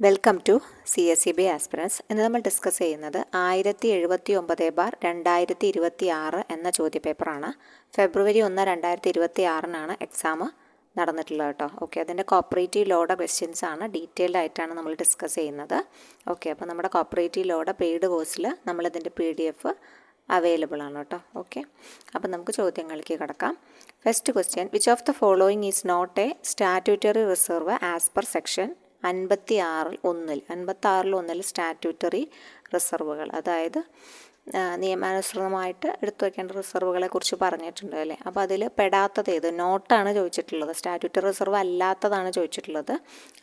Welcome to CSEB aspirants. ഇന്ന് നമ്മൾ discuss ചെയ്യുന്നത് 1079/2026 എന്ന ചോദ്യപേപ്പറാണ്. ഫെബ്രുവരി 1, 2026 എക്സാം നടന്നിട്ടുള്ളത് കേട്ടോ. ഓക്കെ, അതിൻ്റെ കോപ്പറേറ്റീവ് ലോയുടെ ക്വസ്റ്റ്യൻസ് ആണ്. ഡീറ്റെയിൽഡ് ആയിട്ടാണ് നമ്മൾ ഡിസ്കസ് ചെയ്യുന്നത്. ഓക്കെ, അപ്പോൾ നമ്മുടെ കോപ്പറേറ്റീവ് ലോയുടെ പെയ്ഡ് കോഴ്സിൽ നമ്മളിതിൻ്റെ PDF അവൈലബിൾ ആണ് കേട്ടോ. ഓക്കെ, അപ്പോൾ നമുക്ക് ചോദ്യങ്ങളിലേക്ക് കിടക്കാം. First question, which of the following is not a statutory reserve as per section 56(1) statutory റിസർവുകൾ, അതായത് നിയമാനുസൃതമായിട്ട് എടുത്തു വയ്ക്കേണ്ട റിസർവുകളെ കുറിച്ച് പറഞ്ഞിട്ടുണ്ട് അല്ലേ. അപ്പോൾ അതിൽ പെടാത്തത് ഏത്? നോട്ടാണ് ചോദിച്ചിട്ടുള്ളത്, സ്റ്റാറ്റ്യൂട്ടറി റിസർവ് അല്ലാത്തതാണ് ചോദിച്ചിട്ടുള്ളത്.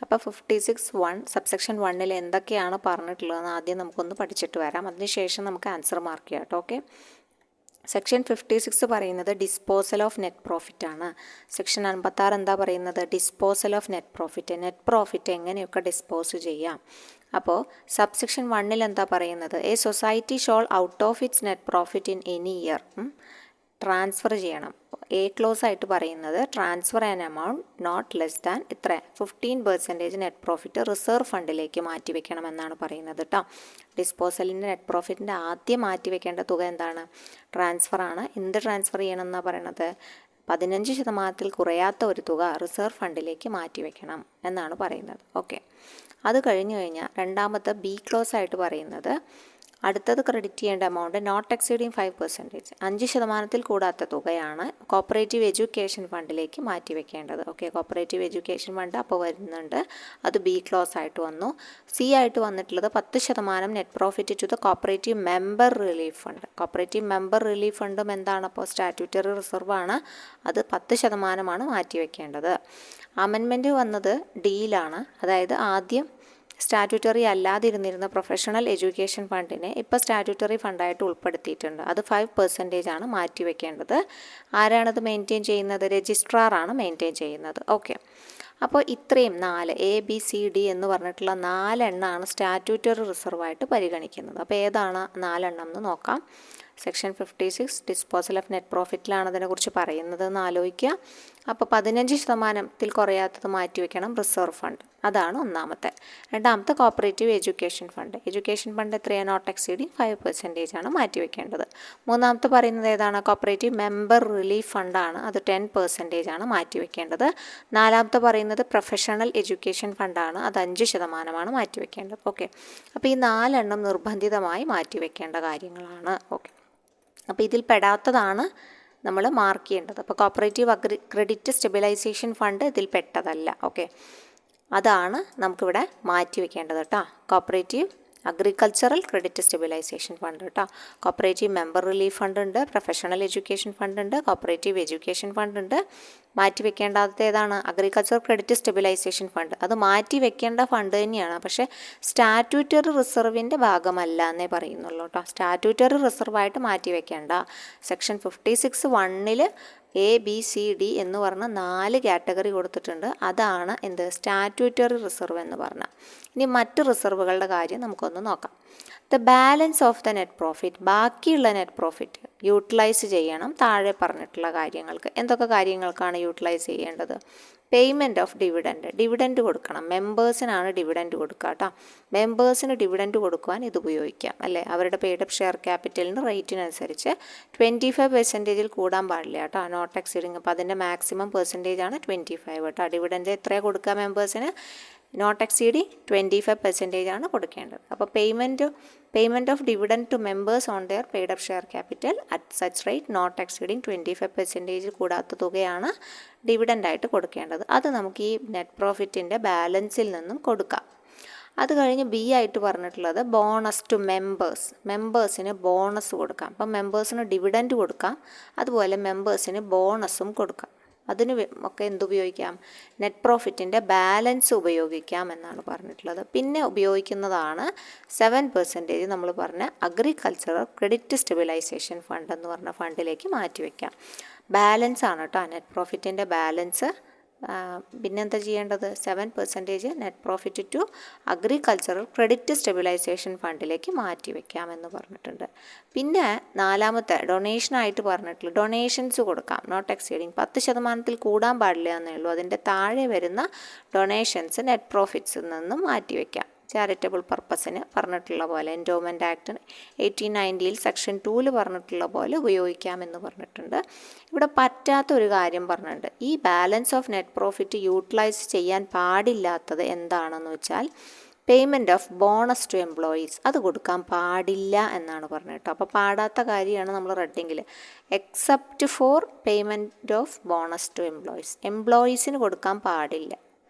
അപ്പോൾ 56(1) സബ്സെക്ഷൻ 1 എന്തൊക്കെയാണ് പറഞ്ഞിട്ടുള്ളതെന്ന് ആദ്യം നമുക്കൊന്ന് പഠിച്ചിട്ട് വരാം. അതിനുശേഷം നമുക്ക് ആൻസർ മാർക്ക് ചെയ്യാം കേട്ടോ. ഓക്കെ, സെക്ഷൻ 56 പറയുന്നത് ഡിസ്പോസൽ ഓഫ് നെറ്റ് പ്രോഫിറ്റ് ആണ്. സെക്ഷൻ 56 എന്താ പറയുന്നത്? Disposal of net profit. Net profit എങ്ങനെയൊക്കെ ഡിസ്പോസ് ചെയ്യാം. അപ്പോൾ സബ്സെക്ഷൻ 1 എന്താ പറയുന്നത്? A society shall out of its net profit in any year transfer ചെയ്യണം. എ ക്ലോസ് ആയിട്ട് പറയുന്നത് transfer an amount not less than ഇത്ര 15% നെറ്റ് പ്രോഫിറ്റ് റിസർവ് ഫണ്ടിലേക്ക് മാറ്റി വെക്കണം എന്നാണ് പറയുന്നത് കേട്ടോ. ഡിസ്പോസലിൻ്റെ നെറ്റ് പ്രോഫിറ്റിൻ്റെ ആദ്യം മാറ്റി വെക്കേണ്ട തുക എന്താണ്? ട്രാൻസ്ഫർ ആണ്. എന്ത് ട്രാൻസ്ഫർ ചെയ്യണം എന്നാണ് പറയണത്? 15% കുറയാത്ത ഒരു തുക റിസർവ് ഫണ്ടിലേക്ക് മാറ്റി വെക്കണം എന്നാണ് പറയുന്നത്. ഓക്കെ, അത് കഴിഞ്ഞ് കഴിഞ്ഞാൽ രണ്ടാമത്തെ ബി ക്ലോസ് ആയിട്ട് പറയുന്നത് അടുത്തത് ക്രെഡിറ്റ് ചെയ്യേണ്ട എമൗണ്ട് നോട്ട് എക്സീഡിങ് 5%, 5% കൂടാത്ത തുകയാണ് കോപ്പറേറ്റീവ് എഡ്യൂക്കേഷൻ ഫണ്ടിലേക്ക് മാറ്റി വെക്കേണ്ടത്. ഓക്കെ, കോപ്പറേറ്റീവ് എഡ്യൂക്കേഷൻ ഫണ്ട് അപ്പോൾ വരുന്നുണ്ട്, അത് ബി ക്ലോസ് ആയിട്ട് വന്നു. സി ആയിട്ട് വന്നിട്ടുള്ളത് 10% net profit to the cooperative member relief fund. Cooperative member relief ഫണ്ടും എന്താണ്? അപ്പോൾ സ്റ്റാറ്റ്യൂട്ടറി റിസർവാണ്, അത് 10% മാറ്റി വെക്കേണ്ടത്. അമെൻമെൻറ്റ് വന്നത് ഡിയിലാണ്, അതായത് ആദ്യം സ്റ്റാറ്റ്യൂട്ടറി അല്ലാതിരുന്നിരുന്ന പ്രൊഫഷണൽ എഡ്യൂക്കേഷൻ ഫണ്ടിനെ ഇപ്പോൾ സ്റ്റാറ്റ്യൂട്ടറി ഫണ്ടായിട്ട് ഉൾപ്പെടുത്തിയിട്ടുണ്ട്. അത് 5% മാറ്റി വെക്കേണ്ടത്. ആരാണത് മെയിൻറ്റെയിൻ ചെയ്യുന്നത്? രജിസ്ട്രാറാണ് മെയിൻറ്റെയിൻ ചെയ്യുന്നത്. ഓക്കെ, അപ്പോൾ ഇത്രയും 4 ABCD എന്ന് പറഞ്ഞിട്ടുള്ള 4 എണ്ണമാണ് സ്റ്റാറ്റ്യൂട്ടറി റിസർവായിട്ട് പരിഗണിക്കുന്നത്. അപ്പോൾ ഏതാണ് 4 എണ്ണം എന്ന് നോക്കാം. സെക്ഷൻ 56 ഡിസ്പോസൽ ഓഫ് നെറ്റ് പ്രോഫിറ്റിലാണ് അതിനെക്കുറിച്ച് പറയുന്നത് എന്ന് ആലോചിക്കുക. അപ്പോൾ 15% കുറയാത്തത് മാറ്റി വയ്ക്കണം റിസർവ് ഫണ്ട്, അതാണ് ഒന്നാമത്തെ. രണ്ടാമത്തെ cooperative education fund. Education fund എത്രയാണ്? നോട്ട് എക്സീഡിങ് 5% മാറ്റി വയ്ക്കേണ്ടത്. മൂന്നാമത്തെ പറയുന്നത് ഏതാണ്? കോപ്പറേറ്റീവ് മെമ്പർ റിലീഫ് ഫണ്ടാണ്, അത് 10% മാറ്റി വയ്ക്കേണ്ടത്. നാലാമത്തെ പറയുന്നത് പ്രൊഫഷണൽ എഡ്യൂക്കേഷൻ ഫണ്ടാണ്, അത് 5% മാറ്റി വയ്ക്കേണ്ടത്. ഓക്കെ, അപ്പോൾ ഈ 4 എണ്ണം നിർബന്ധിതമായി മാറ്റി വയ്ക്കേണ്ട കാര്യങ്ങളാണ്. ഓക്കെ, അപ്പോൾ ഇതിൽ പെടാത്തതാണ് നമ്മൾ മാർക്ക് ചെയ്യേണ്ടത്. അപ്പോൾ കോപ്പറേറ്റീവ് ക്രെഡിറ്റ് സ്റ്റെബിലൈസേഷൻ ഫണ്ട് ഇതിൽ പെട്ടതല്ല. ഓക്കെ, അതാണ് നമുക്കിവിടെ മാറ്റി വയ്ക്കേണ്ടത് കേട്ടോ. Cooperative agricultural credit stabilisation fund കേട്ടോ. കോപ്പറേറ്റീവ് മെമ്പർ റിലീഫ് ഫണ്ട് ഉണ്ട്, പ്രൊഫഷണൽ എഡ്യൂക്കേഷൻ ഫണ്ട് ഉണ്ട്, കോപ്പറേറ്റീവ് എഡ്യൂക്കേഷൻ ഫണ്ട് ഉണ്ട്. മാറ്റി വെക്കേണ്ടത് ഏതാണ്? Agriculture credit stabilisation fund. അത് മാറ്റി വെക്കേണ്ട ഫണ്ട് തന്നെയാണ്, പക്ഷേ സ്റ്റാറ്റ്യൂട്ടറി റിസർവിൻ്റെ ഭാഗമല്ല എന്നേ പറയുന്നുള്ളൂ കേട്ടോ. സ്റ്റാറ്റ്യൂട്ടറി റിസർവായിട്ട് മാറ്റി വെക്കേണ്ട. സെക്ഷൻ 56(1) ABCD എന്ന് പറഞ്ഞ 4 കാറ്റഗറി കൊടുത്തിട്ടുണ്ട്. അതാണ് എന്ത്? സ്റ്റാറ്റ്യൂട്ടറി റിസർവ് എന്ന് പറഞ്ഞാൽ. ഇനി മറ്റ് റിസർവുകളുടെ കാര്യം നമുക്കൊന്ന് നോക്കാം. The balance of the net profit, ബാക്കിയുള്ള നെറ്റ് പ്രോഫിറ്റ് യൂട്ടിലൈസ് ചെയ്യണം താഴെ പറഞ്ഞിട്ടുള്ള കാര്യങ്ങൾക്ക്. എന്തൊക്കെ കാര്യങ്ങൾക്കാണ് യൂട്ടിലൈസ് ചെയ്യേണ്ടത്? പേയ്മെൻറ്റ് ഓഫ് ഡിവിഡൻഡ് കൊടുക്കണം. മെമ്പേഴ്സിനാണ് ഡിവിഡൻഡ് കൊടുക്കുക കേട്ടോ. മെമ്പേഴ്സിന് ഡിവിഡൻഡ് കൊടുക്കുവാൻ ഇത് ഉപയോഗിക്കാം അല്ലേ. അവരുടെ പെയ്ഡ് അപ്പ് ഷെയർ ക്യാപിറ്റലിന് റേറ്റിനനുസരിച്ച് 25% കൂടാൻ പാടില്ല കേട്ടോ. നോട്ട് എക്സീഡിങ്, അപ്പോൾ അതിൻ്റെ മാക്സിമം പെർസെൻറ്റേജാണ് 25 കേട്ടോ. ഡിവിഡൻഡ് എത്രയാണ് കൊടുക്കുക മെമ്പേഴ്സിന്? നോട്ട് എക്സീഡിങ് 25% കൊടുക്കേണ്ടത്. അപ്പോൾ payment of dividend to members on their paid up share capital at such rate not exceeding 25% കൂടാത്ത തുകയാണ് ഡിവിഡൻഡായിട്ട് കൊടുക്കേണ്ടത്. അത് നമുക്ക് ഈ നെറ്റ് പ്രോഫിറ്റിൻ്റെ ബാലൻസിൽ നിന്നും കൊടുക്കാം. അത് കഴിഞ്ഞ് ബി ആയിട്ട് പറഞ്ഞിട്ടുള്ളത് ബോണസ് ടു മെമ്പേഴ്സിന് ബോണസ് കൊടുക്കാം. അപ്പം മെമ്പേഴ്സിന് ഡിവിഡൻഡ് കൊടുക്കാം, അതുപോലെ മെമ്പേഴ്സിന് ബോണസും കൊടുക്കാം. അതിന് ഒക്കെ എന്തുപയോഗിക്കാം? നെറ്റ് പ്രോഫിറ്റിൻ്റെ ബാലൻസ് ഉപയോഗിക്കാം എന്നാണ് പറഞ്ഞിട്ടുള്ളത്. പിന്നെ ഉപയോഗിക്കുന്നതാണ് 7% നമ്മൾ പറഞ്ഞ അഗ്രികൾച്ചറൽ ക്രെഡിറ്റ് സ്റ്റെബിലൈസേഷൻ ഫണ്ട് എന്ന് പറഞ്ഞ ഫണ്ടിലേക്ക് മാറ്റി വയ്ക്കാം. ബാലൻസ് ആണ് കേട്ടോ, നെറ്റ് പ്രോഫിറ്റിൻ്റെ ബാലൻസ് പിന്നെന്താ ചെയ്യേണ്ടത്? 7% net profit to agricultural credit stabilisation ഫണ്ടിലേക്ക് മാറ്റി വെക്കാമെന്ന് പറഞ്ഞിട്ടുണ്ട്. പിന്നെ നാലാമത്തെ ഡൊണേഷനായിട്ട് പറഞ്ഞിട്ടുള്ള ഡൊണേഷൻസ് കൊടുക്കാം. നോട്ട് എക്സീഡിങ് 10% കൂടാൻ പാടില്ല എന്നേ ഉള്ളൂ. അതിൻ്റെ താഴെ വരുന്ന ഡൊണേഷൻസ് നെറ്റ് പ്രോഫിറ്റ്സിൽ നിന്നും മാറ്റി വയ്ക്കാം. ചാരിറ്റബിൾ പർപ്പസിന് പറഞ്ഞിട്ടുള്ള പോലെ എൻഡോമെൻറ്റ് ആക്ട് 1890 സെക്ഷൻ 2 പറഞ്ഞിട്ടുള്ള പോലെ ഉപയോഗിക്കാമെന്ന് പറഞ്ഞിട്ടുണ്ട്. ഇവിടെ പറ്റാത്തൊരു കാര്യം പറഞ്ഞിട്ടുണ്ട്. ഈ balance of net profit utilise ചെയ്യാൻ പാടില്ലാത്തത് എന്താണെന്ന് വെച്ചാൽ payment of bonus to employees, അത് കൊടുക്കാൻ പാടില്ല എന്നാണ് പറഞ്ഞത് കേട്ടോ. അപ്പോൾ പാടാത്ത കാര്യമാണ് നമ്മൾ റെഡിങ്ങിൽ. Except for payment of bonus to employees, എംപ്ലോയീസിന് കൊടുക്കാൻ പാടില്ല.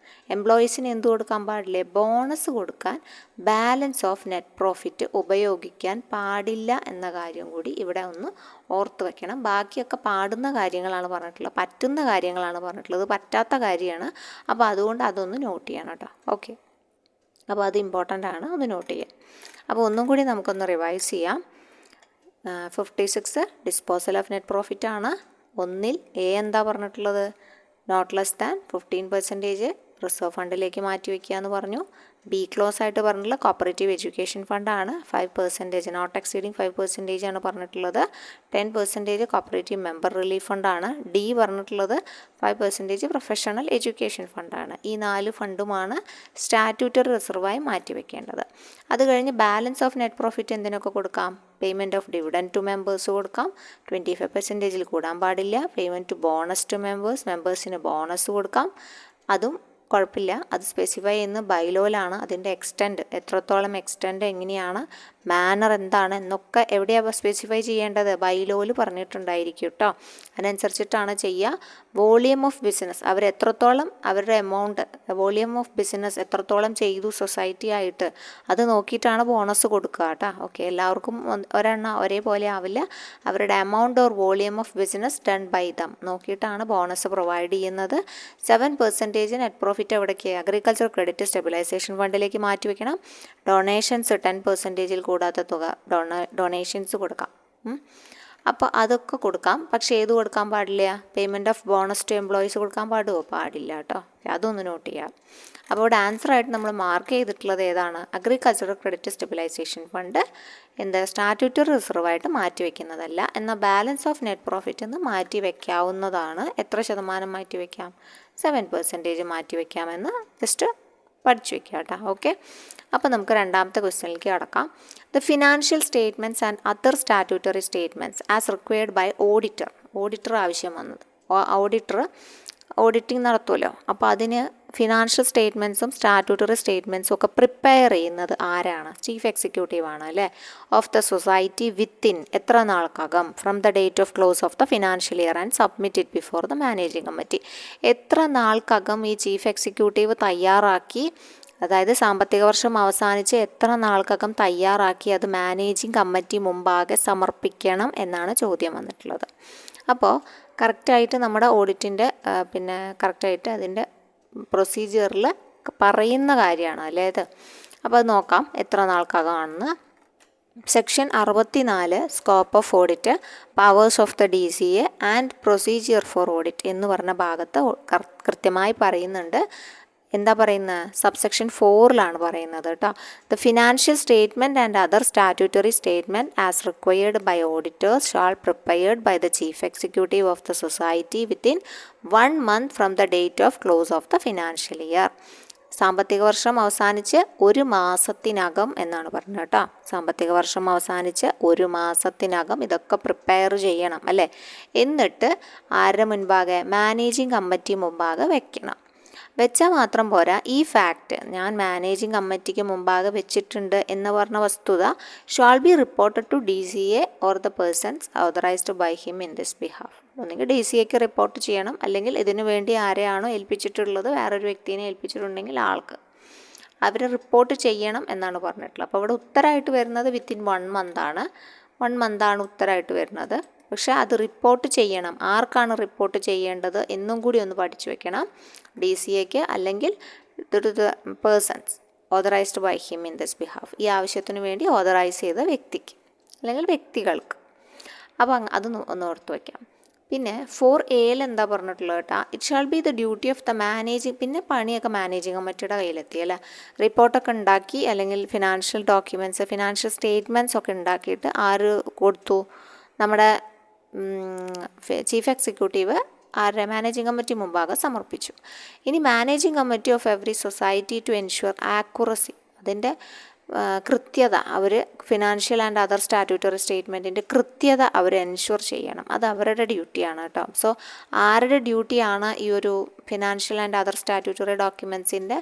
എംപ്ലോയീസിന് എന്ത് കൊടുക്കാൻ പാടില്ല? ബോണസ് കൊടുക്കാൻ ബാലൻസ് ഓഫ് നെറ്റ് പ്രോഫിറ്റ് ഉപയോഗിക്കാൻ പാടില്ല എന്ന കാര്യം കൂടി ഇവിടെ ഒന്ന് ഓർത്ത് വെക്കണം. ബാക്കിയൊക്കെ പാടുന്ന കാര്യങ്ങളാണ് പറഞ്ഞിട്ടുള്ളത്, പറ്റുന്ന കാര്യങ്ങളാണ് പറഞ്ഞിട്ടുള്ളത്, പറ്റാത്ത കാര്യമാണ്. അപ്പോൾ അതുകൊണ്ട് അതൊന്ന് നോട്ട് ചെയ്യണം കേട്ടോ. ഓക്കെ, അപ്പോൾ അത് ഇമ്പോർട്ടൻ്റ് ആണ്, ഒന്ന് നോട്ട് ചെയ്യാം. അപ്പോൾ ഒന്നും കൂടി നമുക്കൊന്ന് റിവൈസ് ചെയ്യാം. 56 ഡിസ്പോസൽ ഓഫ് നെറ്റ് പ്രോഫിറ്റ് ആണ്. 1 എ എന്താ പറഞ്ഞിട്ടുള്ളത്? നോട്ട് ലെസ് ദാൻ 15% റിസർവ് ഫണ്ടിലേക്ക് മാറ്റി വയ്ക്കുക എന്ന് പറഞ്ഞു. ബി ക്ലോസ് ആയിട്ട് പറഞ്ഞിട്ടുള്ള കോപ്പറേറ്റീവ് എഡ്യൂക്കേഷൻ ഫണ്ടാണ്. 5% നോട്ട് എക്സീഡിങ് 5% ആണ് പറഞ്ഞിട്ടുള്ളത്. 10% കോപ്പറേറ്റീവ് മെമ്പർ റിലീഫ് ഫണ്ടാണ്. ഡി പറഞ്ഞിട്ടുള്ളത് 5% പ്രൊഫഷണൽ എഡ്യൂക്കേഷൻ ഫണ്ടാണ്. ഈ 4 ഫണ്ടുമാണ് സ്റ്റാറ്റ്യൂട്ടറി റിസർവായി മാറ്റി വെക്കേണ്ടത്. അത് കഴിഞ്ഞ് ബാലൻസ് ഓഫ് നെറ്റ് പ്രോഫിറ്റ് എന്തിനൊക്കെ കൊടുക്കാം? Payment of dividend to members കൊടുക്കാം, 25% കൂടാൻ പാടില്ല. പേയ്മെൻറ്റ് ടു ബോണസ് ടു മെമ്പേഴ്സിന് ബോണസ് കൊടുക്കാം, അതും കുഴപ്പമില്ല. അത് സ്പെസിഫൈ ചെയ്യുന്ന ബൈലോയിലാണ്. അതിൻ്റെ എക്സ്റ്റെൻഡ് എത്രത്തോളം എക്സ്റ്റെൻഡ് എങ്ങനെയാണ്, മാനർ എന്താണ് എന്നൊക്കെ എവിടെയാണ് സ്പെസിഫൈ ചെയ്യേണ്ടത്? ബൈലോയിൽ പറഞ്ഞിട്ടുണ്ടായിരിക്കും കേട്ടോ. അതിനനുസരിച്ചിട്ടാണ് ചെയ്യുക. വോളിയം ഓഫ് ബിസിനസ്, അവരെത്രത്തോളം അവരുടെ എമൗണ്ട്, വോളിയം ഓഫ് ബിസിനസ് എത്രത്തോളം ചെയ്തു സൊസൈറ്റി ആയിട്ട്, അത് നോക്കിയിട്ടാണ് ബോണസ് കൊടുക്കുക കേട്ടോ. ഓക്കെ, എല്ലാവർക്കും ഒരെണ്ണം ഒരേപോലെ ആവില്ല. അവരുടെ amount or volume of business done by them നോക്കിയിട്ടാണ് ബോണസ് പ്രൊവൈഡ് ചെയ്യുന്നത്. 7% നെറ്റ് പ്രോഫിറ്റ് എവിടേക്ക്? അഗ്രികൾച്ചർ ക്രെഡിറ്റ് സ്റ്റെബിലൈസേഷൻ ഫണ്ടിലേക്ക് മാറ്റി വയ്ക്കണം. ഡൊണേഷൻസ് 10% കൂടാത്ത തുക ഡൊണേഷൻസ് കൊടുക്കാം. അപ്പോൾ അതൊക്കെ കൊടുക്കാം. പക്ഷേ ഏത് കൊടുക്കാൻ പാടില്ല? Payment of bonus to employees കൊടുക്കാൻ പാടുമോ? പാടില്ല കേട്ടോ. അതൊന്ന് നോട്ട് ചെയ്യാം. അപ്പോൾ ഇവിടെ ആൻസറായിട്ട് നമ്മൾ മാർക്ക് ചെയ്തിട്ടുള്ളത് ഏതാണ്? Agricultural credit stabilisation fund statutory റിസർവായിട്ട് മാറ്റി വയ്ക്കുന്നതല്ല. എന്നാൽ ബാലൻസ് ഓഫ് നെറ്റ് പ്രോഫിറ്റ് എന്ന് മാറ്റി വയ്ക്കാവുന്നതാണ്. എത്ര ശതമാനം മാറ്റി വയ്ക്കാം? 7% മാറ്റി വയ്ക്കാമെന്ന് ജസ്റ്റ് പഠിച്ചു വയ്ക്കുക കേട്ടോ. ഓക്കെ, അപ്പോൾ നമുക്ക് രണ്ടാമത്തെ ക്വസ്റ്റ്യനിലേക്ക് കടക്കാം. The financial statements and other statutory statements as required by auditor ആവശ്യം വന്നത്. ഓഡിറ്റിംഗ് നടത്തുമല്ലോ. അപ്പോൾ അതിന് ഫിനാൻഷ്യൽ സ്റ്റേറ്റ്മെൻറ്റ്സും സ്റ്റാറ്റ്യൂട്ടറി സ്റ്റേറ്റ്മെൻറ്റ്സും ഒക്കെ പ്രിപ്പയർ ചെയ്യുന്നത് ആരാണ്? ചീഫ് എക്സിക്യൂട്ടീവ് ആണ് അല്ലേ. ഓഫ് ദ സൊസൈറ്റി വിത്തിൻ എത്ര നാൾക്കകം? From the date of close of the financial year and submit it before the managing committee. എത്ര നാൾക്കകം ഈ ചീഫ് എക്സിക്യൂട്ടീവ് തയ്യാറാക്കി, അതായത് സാമ്പത്തിക വർഷം അവസാനിച്ച് എത്ര നാൾക്കകം തയ്യാറാക്കി അത് മാനേജിംഗ് കമ്മിറ്റി മുമ്പാകെ സമർപ്പിക്കണം എന്നാണ് ചോദ്യം വന്നിട്ടുള്ളത്. അപ്പോൾ കറക്റ്റായിട്ട് നമ്മുടെ ഓഡിറ്റിൻ്റെ കറക്റ്റായിട്ട് അതിൻ്റെ പ്രൊസീജിയറിൽ പറയുന്ന കാര്യമാണ് അല്ലേ ഇത്. അപ്പോൾ അത് നോക്കാം എത്ര നാൾക്കകമാണെന്ന്. Section 64 scope of audit, powers of the DCA and procedure for audit എന്ന് പറഞ്ഞ ഭാഗത്ത് കൃത്യമായി പറയുന്നുണ്ട്. എന്താ പറയുന്നത്? സബ്സെക്ഷൻ 4 പറയുന്നത് കേട്ടോ. The financial statement and other statutory statement as required by auditors shall prepared by the chief executive of the society within 1 month from the date of close of the financial year. സാമ്പത്തിക വർഷം അവസാനിച്ച് 1 മാസത്തിനകം എന്നാണ് പറഞ്ഞത് കേട്ടോ. സാമ്പത്തിക വർഷം അവസാനിച്ച് 1 മാസത്തിനകം ഇതൊക്കെ പ്രിപ്പയർ ചെയ്യണം അല്ലേ. എന്നിട്ട് ആരുടെ മുൻപാകെ? മാനേജിംഗ് കമ്മിറ്റി മുമ്പാകെ വെക്കണം. വെച്ചാൽ മാത്രം പോരാ, ഈ ഫാക്റ്റ് ഞാൻ മാനേജിംഗ് കമ്മിറ്റിക്ക് മുമ്പാകെ വെച്ചിട്ടുണ്ട് എന്ന് പറഞ്ഞ വസ്തുത shall be reported to DCA or the persons authorised by him in this behalf. ഒന്നുകിൽ DCAക്ക് റിപ്പോർട്ട് ചെയ്യണം, അല്ലെങ്കിൽ ഇതിനു വേണ്ടി ആരെയാണോ ഏൽപ്പിച്ചിട്ടുള്ളത്, വേറൊരു വ്യക്തിനെ ഏൽപ്പിച്ചിട്ടുണ്ടെങ്കിൽ ആൾക്ക് അവർ റിപ്പോർട്ട് ചെയ്യണം എന്നാണ് പറഞ്ഞിട്ടുള്ളത്. അപ്പോൾ ഇവിടെ ഉത്തരമായിട്ട് വരുന്നത് വിത്തിൻ 1 month ആണ്. 1 month ഉത്തരമായിട്ട് വരുന്നത്. പക്ഷേ അത് റിപ്പോർട്ട് ചെയ്യണം. ആർക്കാണ് റിപ്പോർട്ട് ചെയ്യേണ്ടത് എന്നും കൂടി ഒന്ന് പഠിച്ചു വെക്കണം. DCAക്ക് അല്ലെങ്കിൽ persons authorised by him in this behalf, ഈ ആവശ്യത്തിന് വേണ്ടി ഓതറൈസ് ചെയ്ത വ്യക്തിക്ക് അല്ലെങ്കിൽ വ്യക്തികൾക്ക്. അപ്പോൾ അത് ഒന്ന് ഓർത്ത് വയ്ക്കാം. പിന്നെ 4A എന്താ പറഞ്ഞിട്ടുള്ളത് കേട്ടോ? It shall be the duty of the managing. പിന്നെ പണിയൊക്കെ മാനേജിങ് കമ്മിറ്റിയുടെ കയ്യിലെത്തി അല്ലേ. റിപ്പോർട്ടൊക്കെ ഉണ്ടാക്കി അല്ലെങ്കിൽ ഫിനാൻഷ്യൽ ഡോക്യുമെൻറ്റ്സ്, ഫിനാൻഷ്യൽ സ്റ്റേറ്റ്മെൻറ്റ്സ് ഒക്കെ ഉണ്ടാക്കിയിട്ട് ആര് കൊടുത്തു? നമ്മുടെ ചീഫ് എക്സിക്യൂട്ടീവ് ആരുടെ? മാനേജിംഗ് കമ്മിറ്റി മുമ്പാകെ സമർപ്പിച്ചു. ഇനി managing committee of every society to ensure accuracy, അതിൻ്റെ കൃത്യത അവർ ഫിനാൻഷ്യൽ ആൻഡ് അതർ സ്റ്റാറ്റ്യൂട്ടറി സ്റ്റേറ്റ്മെൻറ്റിൻ്റെ കൃത്യത അവർ എൻഷുർ ചെയ്യണം. അത് അവരുടെ ഡ്യൂട്ടിയാണ് കേട്ടോ. സോ ആരുടെ ഡ്യൂട്ടിയാണ് ഈ ഒരു ഫിനാൻഷ്യൽ ആൻഡ് അതർ സ്റ്റാറ്റ്യൂട്ടറി ഡോക്യുമെൻറ്റ്സിൻ്റെ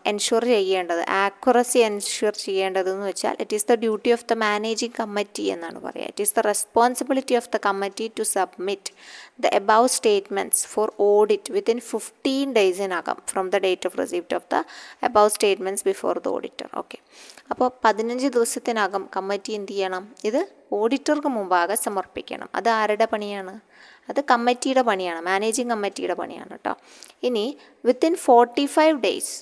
എൻഷുർ ചെയ്യേണ്ടത്, ആക്യുറസി എൻഷുർ ചെയ്യേണ്ടതെന്ന് വെച്ചാൽ it is the duty of the managing committee എന്നാണ് പറയുക. It is the responsibility of the committee to submit the above statements for audit within 15 ഡേയ്സിനകം from the date of receipt of the above statements before the auditor. Okay, അപ്പോൾ 15 ദിവസത്തിനകം committee എന്ത് ചെയ്യണം? ഇത് ഓഡിറ്റർക്ക് മുമ്പാകെ സമർപ്പിക്കണം. അത് ആരുടെ പണിയാണ്? അത് കമ്മിറ്റിയുടെ പണിയാണ്, മാനേജിങ് കമ്മിറ്റിയുടെ പണിയാണ് കേട്ടോ. ഇനി വിത്തിൻ 45 ഡേയ്സ്,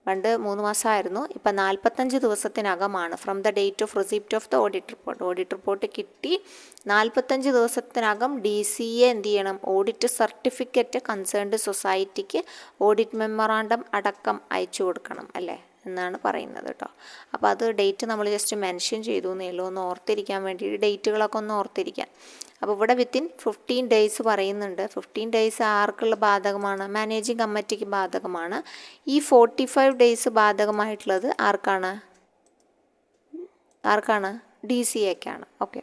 പണ്ട് 3 മാസമായിരുന്നു, ഇപ്പം 45 ദിവസത്തിനകമാണ് from the date of receipt of the audit report. Audit report കിട്ടി 45 ദിവസത്തിനകം DCA എന്ത് ചെയ്യണം? ഓഡിറ്റ് സർട്ടിഫിക്കറ്റ് കൺസേൺഡ് സൊസൈറ്റിക്ക് ഓഡിറ്റ് മെമ്മറാണ്ടം അടക്കം അയച്ചു കൊടുക്കണം അല്ലേ എന്നാണ് പറയുന്നത് കേട്ടോ. അപ്പോൾ അത് ഡേറ്റ് നമ്മൾ ജസ്റ്റ് മെൻഷൻ ചെയ്തു എന്നേ ഉള്ളൂ, ഒന്ന് ഓർത്തിരിക്കാൻ വേണ്ടി, ഡേറ്റുകളൊക്കെ ഒന്ന് ഓർത്തിരിക്കാൻ. അപ്പോൾ ഇവിടെ വിത്തിൻ 15 ഡേയ്സ് പറയുന്നുണ്ട്. 15 ഡേയ്സ് ആർക്കുള്ള ബാധകമാണ്? മാനേജിങ് കമ്മിറ്റിക്ക് ബാധകമാണ്. ഈ 45 ഡേയ്സ് ബാധകമായിട്ടുള്ളത് ആർക്കാണ്? DCAക്കാണ്. ഓക്കെ,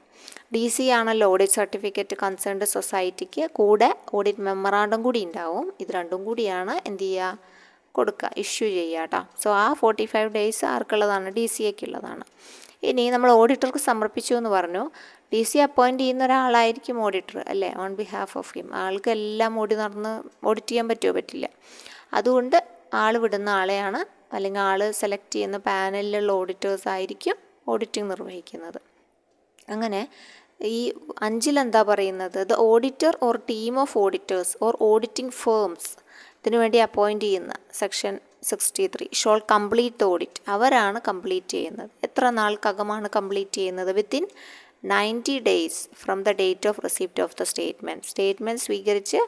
DCA ആണല്ലോ ഓഡിറ്റ് സർട്ടിഫിക്കറ്റ് കൺസേൺഡ് സൊസൈറ്റിക്ക്, കൂടെ ഓഡിറ്റ് മെമ്മറാണ്ടം കൂടി ഉണ്ടാവും. ഇത് രണ്ടും കൂടിയാണ് എന്ത് ചെയ്യുക? കൊടുക്കുക, ഇഷ്യൂ ചെയ്യുക കേട്ടോ. സോ ആ 45 ഡേയ്സ് ആർക്കുള്ളതാണ്? DCAക്കുള്ളതാണ്. ഇനി നമ്മൾ ഓഡിറ്റർക്ക് സമർപ്പിച്ചു എന്ന് പറഞ്ഞു. DC അപ്പോയിൻറ്റ് ചെയ്യുന്ന ഒരാളായിരിക്കും ഓഡിറ്റർ അല്ലേ, ഓൺ ബിഹാഫ് ഓഫ് ഹിം. ആൾക്ക് എല്ലാം ഓഡിറ്റ് ചെയ്യാൻ പറ്റുമോ? പറ്റില്ല. അതുകൊണ്ട് ആൾ വിടുന്ന ആളെയാണ്, അല്ലെങ്കിൽ ആൾ സെലക്ട് ചെയ്യുന്ന പാനലിലുള്ള ഓഡിറ്റേഴ്സ് ആയിരിക്കും ഓഡിറ്റിംഗ് നിർവഹിക്കുന്നത്. അങ്ങനെ ഈ 5 എന്താ പറയുന്നത്? The auditor or team of auditors or auditing firms, ഇതിനു വേണ്ടി അപ്പോയിൻറ്റ് ചെയ്യുന്ന section 63 shall complete the audit. അവരാണ് കംപ്ലീറ്റ് ചെയ്യുന്നത്. എത്ര നാൾക്കകമാണ് കംപ്ലീറ്റ് ചെയ്യുന്നത്? Within 90 days from the date of receipt of the statement സ്വീകരിച്ച്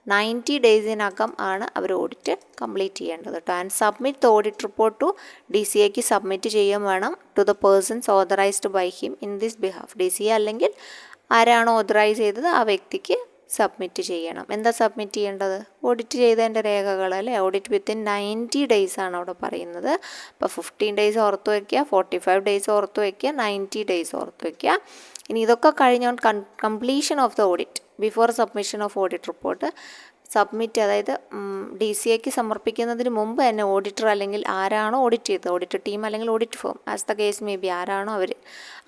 90 ഡേയ്സിനകം ആണ് അവർ ഓഡിറ്റ് കംപ്ലീറ്റ് ചെയ്യേണ്ടത് കേട്ടോ. And submit the audit report to DCAക്ക് സബ്മിറ്റ് ചെയ്യുകയും വേണം to the persons authorised by him in this behalf. DCA അല്ലെങ്കിൽ ആരാണോ ഓതറൈസ് ചെയ്തത് ആ വ്യക്തിക്ക് സബ്മിറ്റ് ചെയ്യണം. എന്താ സബ്മിറ്റ് ചെയ്യേണ്ടത്? ഓഡിറ്റ് ചെയ്തതിൻ്റെ രേഖകൾ അല്ലേ. ഓഡിറ്റ് വിത്തിൻ 90 ഡേയ്സ് ആണ് അവിടെ പറയുന്നത്. അപ്പോൾ 15 ഡേയ്സ് ഓർത്ത് വയ്ക്കുക, 45 ഡേയ്സ് ഓർത്ത് വയ്ക്കുക, 90 ഡേയ്സ് ഓർത്ത് വയ്ക്കുക. ഇനി ഇതൊക്കെ കഴിഞ്ഞാൽ completion of the audit before submission of audit report submit, അതായത് DCAക്ക് സമർപ്പിക്കുന്നതിന് മുമ്പ് തന്നെ ഓഡിറ്റർ അല്ലെങ്കിൽ ആരാണോ ഓഡിറ്റ് ചെയ്തത്, ഓഡിറ്റ് ടീം അല്ലെങ്കിൽ audit firm as the case may B, ആരാണോ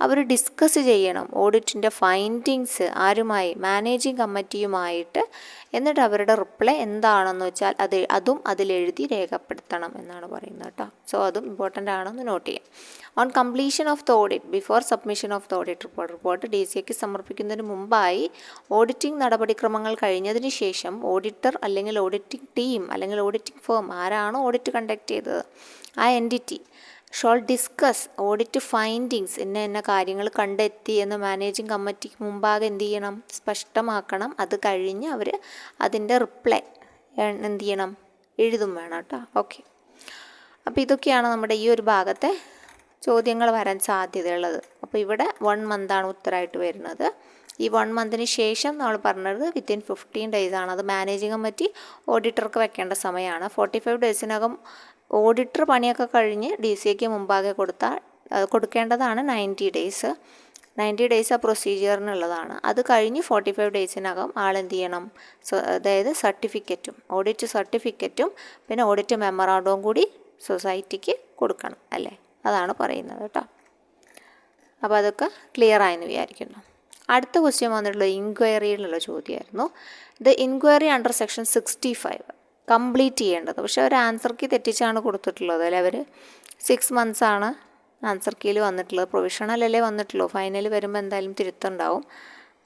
അവർ ഡിസ്കസ് ചെയ്യണം ഓഡിറ്റിൻ്റെ ഫൈൻഡിങ്സ് ആരുമായി? മാനേജിങ് കമ്മിറ്റിയുമായിട്ട്. എന്നിട്ട് അവരുടെ റിപ്ലൈ എന്താണെന്ന് വെച്ചാൽ അതും അതിലെഴുതി രേഖപ്പെടുത്തണം എന്നാണ് പറയുന്നത് കേട്ടോ. സോ അതും ഇമ്പോർട്ടൻ്റ് ആണെന്ന് നോട്ട് ചെയ്യാം. On completion of the audit before submission of the audit report DCAക്ക് സമർപ്പിക്കുന്നതിന് മുമ്പായി ഓഡിറ്റിംഗ് നടപടിക്രമങ്ങൾ കഴിഞ്ഞതിന് ശേഷം ഓഡിറ്റർ അല്ലെങ്കിൽ ഓഡിറ്റിംഗ് ടീം അല്ലെങ്കിൽ ഓഡിറ്റിംഗ് ഫേം, ആരാണോ ഓഡിറ്റ് കണ്ടക്ട് ചെയ്തത് ആ entity, shall discuss audit findings, ഇന്ന കാര്യങ്ങൾ കണ്ടെത്തി എന്ന് മാനേജിങ് കമ്മിറ്റിക്ക് മുമ്പാകെ എന്ത് ചെയ്യണം? സ്പഷ്ടമാക്കണം. അത് കഴിഞ്ഞ് അവർ അതിൻ്റെ റിപ്ലൈ എന്ത് ചെയ്യണം? എഴുതും വേണം കേട്ടോ. ഓക്കെ, അപ്പോൾ ഇതൊക്കെയാണ് നമ്മുടെ ഈ ഒരു ഭാഗത്തെ ചോദ്യങ്ങൾ വരാൻ സാധ്യതയുള്ളത്. അപ്പോൾ ഇവിടെ 1 മന്താണ് ഉത്തരമായിട്ട് വരുന്നത്. ഈ 1 മന്തിന് ശേഷം നമ്മൾ പറഞ്ഞത് വിത്തിൻ 15 ഡേയ്സ് ആണ്. അത് മാനേജിങ് കമ്മിറ്റി ഓഡിറ്റർക്ക് വെക്കേണ്ട സമയമാണ്. 45 ഡേയ്സിനകം ഓഡിറ്റർ പണിയൊക്കെ കഴിഞ്ഞ് DCAക്ക് മുമ്പാകെ കൊടുക്കേണ്ടതാണ് 90 ഡേയ്സ്. 90 ഡേയ്സ് ആ പ്രൊസീജിയറിനുള്ളതാണ്. അത് കഴിഞ്ഞ് 45 ഡേയ്സിനകം ആളെന്ത് ചെയ്യണം? അതായത് സർട്ടിഫിക്കറ്റും ഓഡിറ്റ് സർട്ടിഫിക്കറ്റും പിന്നെ ഓഡിറ്റ് മെമ്മറാണ്ടവും കൂടി സൊസൈറ്റിക്ക് കൊടുക്കണം അല്ലേ. അതാണ് പറയുന്നത് കേട്ടോ. അപ്പോൾ അതൊക്കെ ക്ലിയർ ആയെന്ന് വിചാരിക്കുന്നു. അടുത്ത ക്വസ്റ്റ്യൻ വന്നിട്ടുള്ള ഇൻക്വയറിയിലുള്ള ചോദ്യമായിരുന്നു. The inquiry under section 65 complete ചെയ്യേണ്ടത്. പക്ഷേ അവർ ആൻസർ കീ തെറ്റിച്ചാണ് കൊടുത്തിട്ടുള്ളത് അല്ലേ. അവർ 6 മന്ത്സാണ് ആൻസർ കീയിൽ വന്നിട്ടുള്ളത്. പ്രൊവിഷണലല്ലേ വന്നിട്ടുള്ളൂ. ഫൈനൽ വരുമ്പോൾ എന്തായാലും തിരുത്തുണ്ടാവും.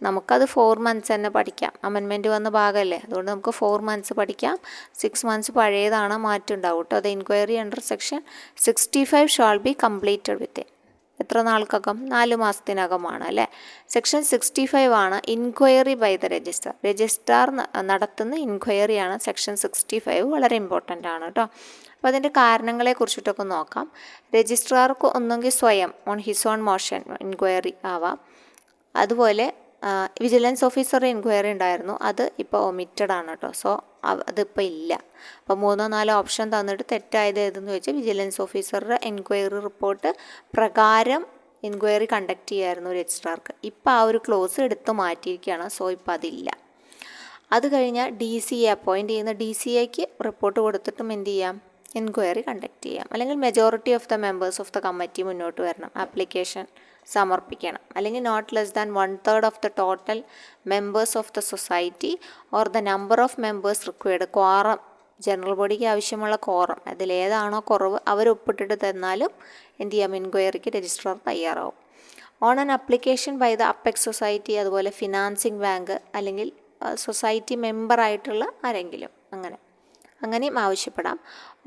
നമുക്കത് 4 മന്ത്സ് തന്നെ പഠിക്കാം. അമെൻമെൻറ്റ് വന്ന ഭാഗമല്ലേ, അതുകൊണ്ട് നമുക്ക് 4 മന്ത്സ് പഠിക്കാം. 6 മന്ത്സ് പഴയതാണ്, മാറ്റം ഉണ്ടാവും കേട്ടോ. അത് inquiry under section 65 shall be completed with എത്ര നാൾക്കകം? 4 മാസത്തിനകമാണ് അല്ലേ. സെക്ഷൻ 65 ആണ് ഇൻക്വയറി ബൈ ദ രജിസ്ട്രാർ നടത്തുന്ന ഇൻക്വയറിയാണ് സെക്ഷൻ 65. വളരെ ഇമ്പോർട്ടൻ്റ് ആണ് കേട്ടോ. അപ്പോൾ അതിൻ്റെ കാരണങ്ങളെ കുറിച്ചിട്ടൊക്കെ നോക്കാം. രജിസ്ട്രാർക്ക് ഒന്നെങ്കിൽ സ്വയം on his own motion inquiry ആവാം. അതുപോലെ വിജിലൻസ് ഓഫീസർ എൻക്വയറി ഉണ്ടായിരുന്നു, അത് ഇപ്പോൾ ഒമിറ്റഡ് ആണ് കേട്ടോ. സോ അതിപ്പോൾ ഇല്ല. അപ്പോൾ 3-4 ഓപ്ഷൻ തന്നിട്ട് തെറ്റായത് ഏതെന്ന് ചോദിച്ചാൽ വിജിലൻസ് ഓഫീസറുടെ എൻക്വയറി റിപ്പോർട്ട് പ്രകാരം എൻക്വയറി കണ്ടക്ട് ചെയ്യായിരുന്നു രജിസ്ട്രാർക്ക്. ഇപ്പോൾ ആ ഒരു ക്ലോസ് എടുത്ത് മാറ്റിയിരിക്കുകയാണ്. സോ ഇപ്പോൾ അതില്ല. അത് കഴിഞ്ഞാൽ DCA അപ്പോയിൻറ്റ് ചെയ്യുന്ന DCAക്ക് റിപ്പോർട്ട് കൊടുത്തിട്ടും എന്ത് ചെയ്യാം, എൻക്വയറി കണ്ടക്ട് ചെയ്യാം. അല്ലെങ്കിൽ majority of the members of the committee മുന്നോട്ട് വരണം, ആപ്ലിക്കേഷൻ സമർപ്പിക്കണം. അല്ലെങ്കിൽ not less than 1/3 of the total members of the society or the number of members required. Quorum, general ബോഡിക്ക് ആവശ്യമുള്ള ക്വാറം അതിലേതാണോ കുറവ് അവർ ഒപ്പിട്ടിട്ട് തന്നാലും എന്ത് ചെയ്യാം, എൻക്വയറിക്ക് രജിസ്ട്രാർ തയ്യാറാവും. On an application by the apex society, അതുപോലെ ഫിനാൻസിങ് ബാങ്ക് അല്ലെങ്കിൽ സൊസൈറ്റി മെമ്പറായിട്ടുള്ള ആരെങ്കിലും അങ്ങനെയും ആവശ്യപ്പെടാം.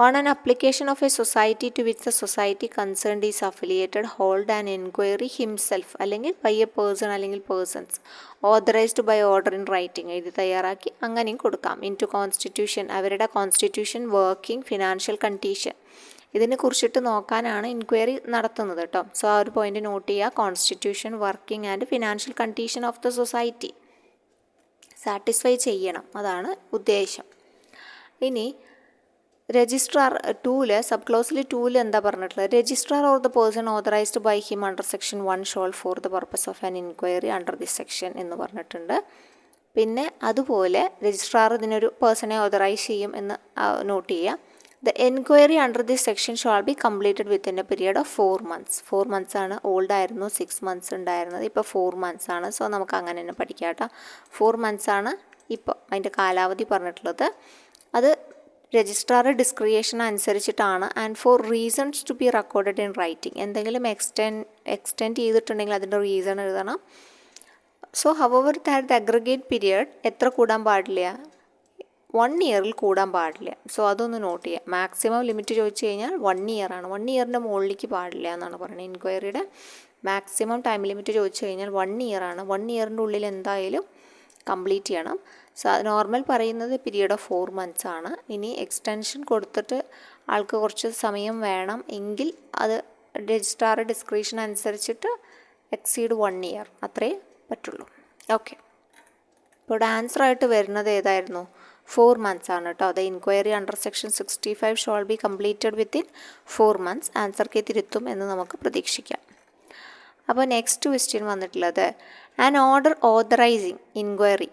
On an application of a society to which the society concerned is affiliated hold an enquiry himself അല്ലെങ്കിൽ ബൈ എ പേഴ്സൺ അല്ലെങ്കിൽ persons authorised by order in writing എഴുതി തയ്യാറാക്കി അങ്ങനെയും കൊടുക്കാം. ഇൻ ടു കോൺസ്റ്റിറ്റ്യൂഷൻ, അവരുടെ കോൺസ്റ്റിറ്റ്യൂഷൻ, വർക്കിംഗ്, ഫിനാൻഷ്യൽ കണ്ടീഷൻ ഇതിനെ കുറിച്ചിട്ട് നോക്കാനാണ് ഇൻക്വയറി നടത്തുന്നത് കേട്ടോ. സോ ആ ഒരു പോയിന്റ് നോട്ട് ചെയ്യുക. Constitution, working and financial condition of the society satisfy ചെയ്യണം, അതാണ് ഉദ്ദേശം. ഇനി രജിസ്ട്രാർ 2 സബ് ക്ലോസിൽ 2 എന്താ പറഞ്ഞിട്ടുള്ളത്, registrar or the person authorised by him under section 1 shall for the purpose of an inquiry under this section എന്ന് പറഞ്ഞിട്ടുണ്ട്. പിന്നെ അതുപോലെ രജിസ്ട്രാർ ഇതിനൊരു പേഴ്സണെ ഓതറൈസ് ചെയ്യും എന്ന് നോട്ട് ചെയ്യുക. The enquiry under this section shall be completed within a period of 4 months. 4 months ആണ്, ഓൾഡ് ആയിരുന്നു 6 months ഉണ്ടായിരുന്നത്, ഇപ്പോൾ 4 months ആണ്. സോ നമുക്ക് അങ്ങനെ തന്നെ പഠിക്കാം കേട്ടോ. 4 months ആണ് ഇപ്പോൾ അതിൻ്റെ കാലാവധി പറഞ്ഞിട്ടുള്ളത്. അത് രജിസ്ട്രാർ ഡിസ്ക്രിയേഷൻ അനുസരിച്ചിട്ടാണ്. And for reasons to be recorded in writing, എന്തെങ്കിലും എക്സ്റ്റെൻഡ് ചെയ്തിട്ടുണ്ടെങ്കിൽ അതിൻ്റെ റീസൺ എഴുതണം. So however that aggregate period എത്ര കൂടാൻ പാടില്ല, 1 year കൂടാൻ പാടില്ല. സോ അതൊന്ന് നോട്ട് ചെയ്യുക. മാക്സിമം ലിമിറ്റ് ചോദിച്ചു കഴിഞ്ഞാൽ 1 year ആണ്. 1 yearൻ്റെ മുകളിലേക്ക് പാടില്ല എന്നാണ് പറയുന്നത്. എൻക്വയറിയുടെ മാക്സിമം ടൈം ലിമിറ്റ് ചോദിച്ചു കഴിഞ്ഞാൽ 1 year ആണ്. 1 yearൻ്റെ ഉള്ളിൽ എന്തായാലും കംപ്ലീറ്റ് ചെയ്യണം. സോ നോർമൽ പറയുന്നത് പീരിയഡ് ഓഫ് 4 months ആണ്. ഇനി എക്സ്റ്റൻഷൻ കൊടുത്തിട്ട് ആൾക്ക് കുറച്ച് സമയം വേണം എങ്കിൽ അത് രജിസ്ട്രാർ ഡിസ്ക്രിപ്ഷൻ അനുസരിച്ചിട്ട് എക്സീഡ് 1 year അത്രേ പറ്റുള്ളൂ. ഓക്കെ, ഇപ്പോൾ ഇവിടെ ആൻസർ ആയിട്ട് വരുന്നത് ഏതായിരുന്നു, 4 months ആണ് കേട്ടോ. The inquiry under section 65 shall be completed within 4 months. ആൻസർക്ക് തിരുത്തും എന്ന് നമുക്ക് പ്രതീക്ഷിക്കാം. അപ്പോൾ നെക്സ്റ്റ് ക്വസ്റ്റ്യൻ വന്നിട്ടുള്ളത്, an order authorising inquiry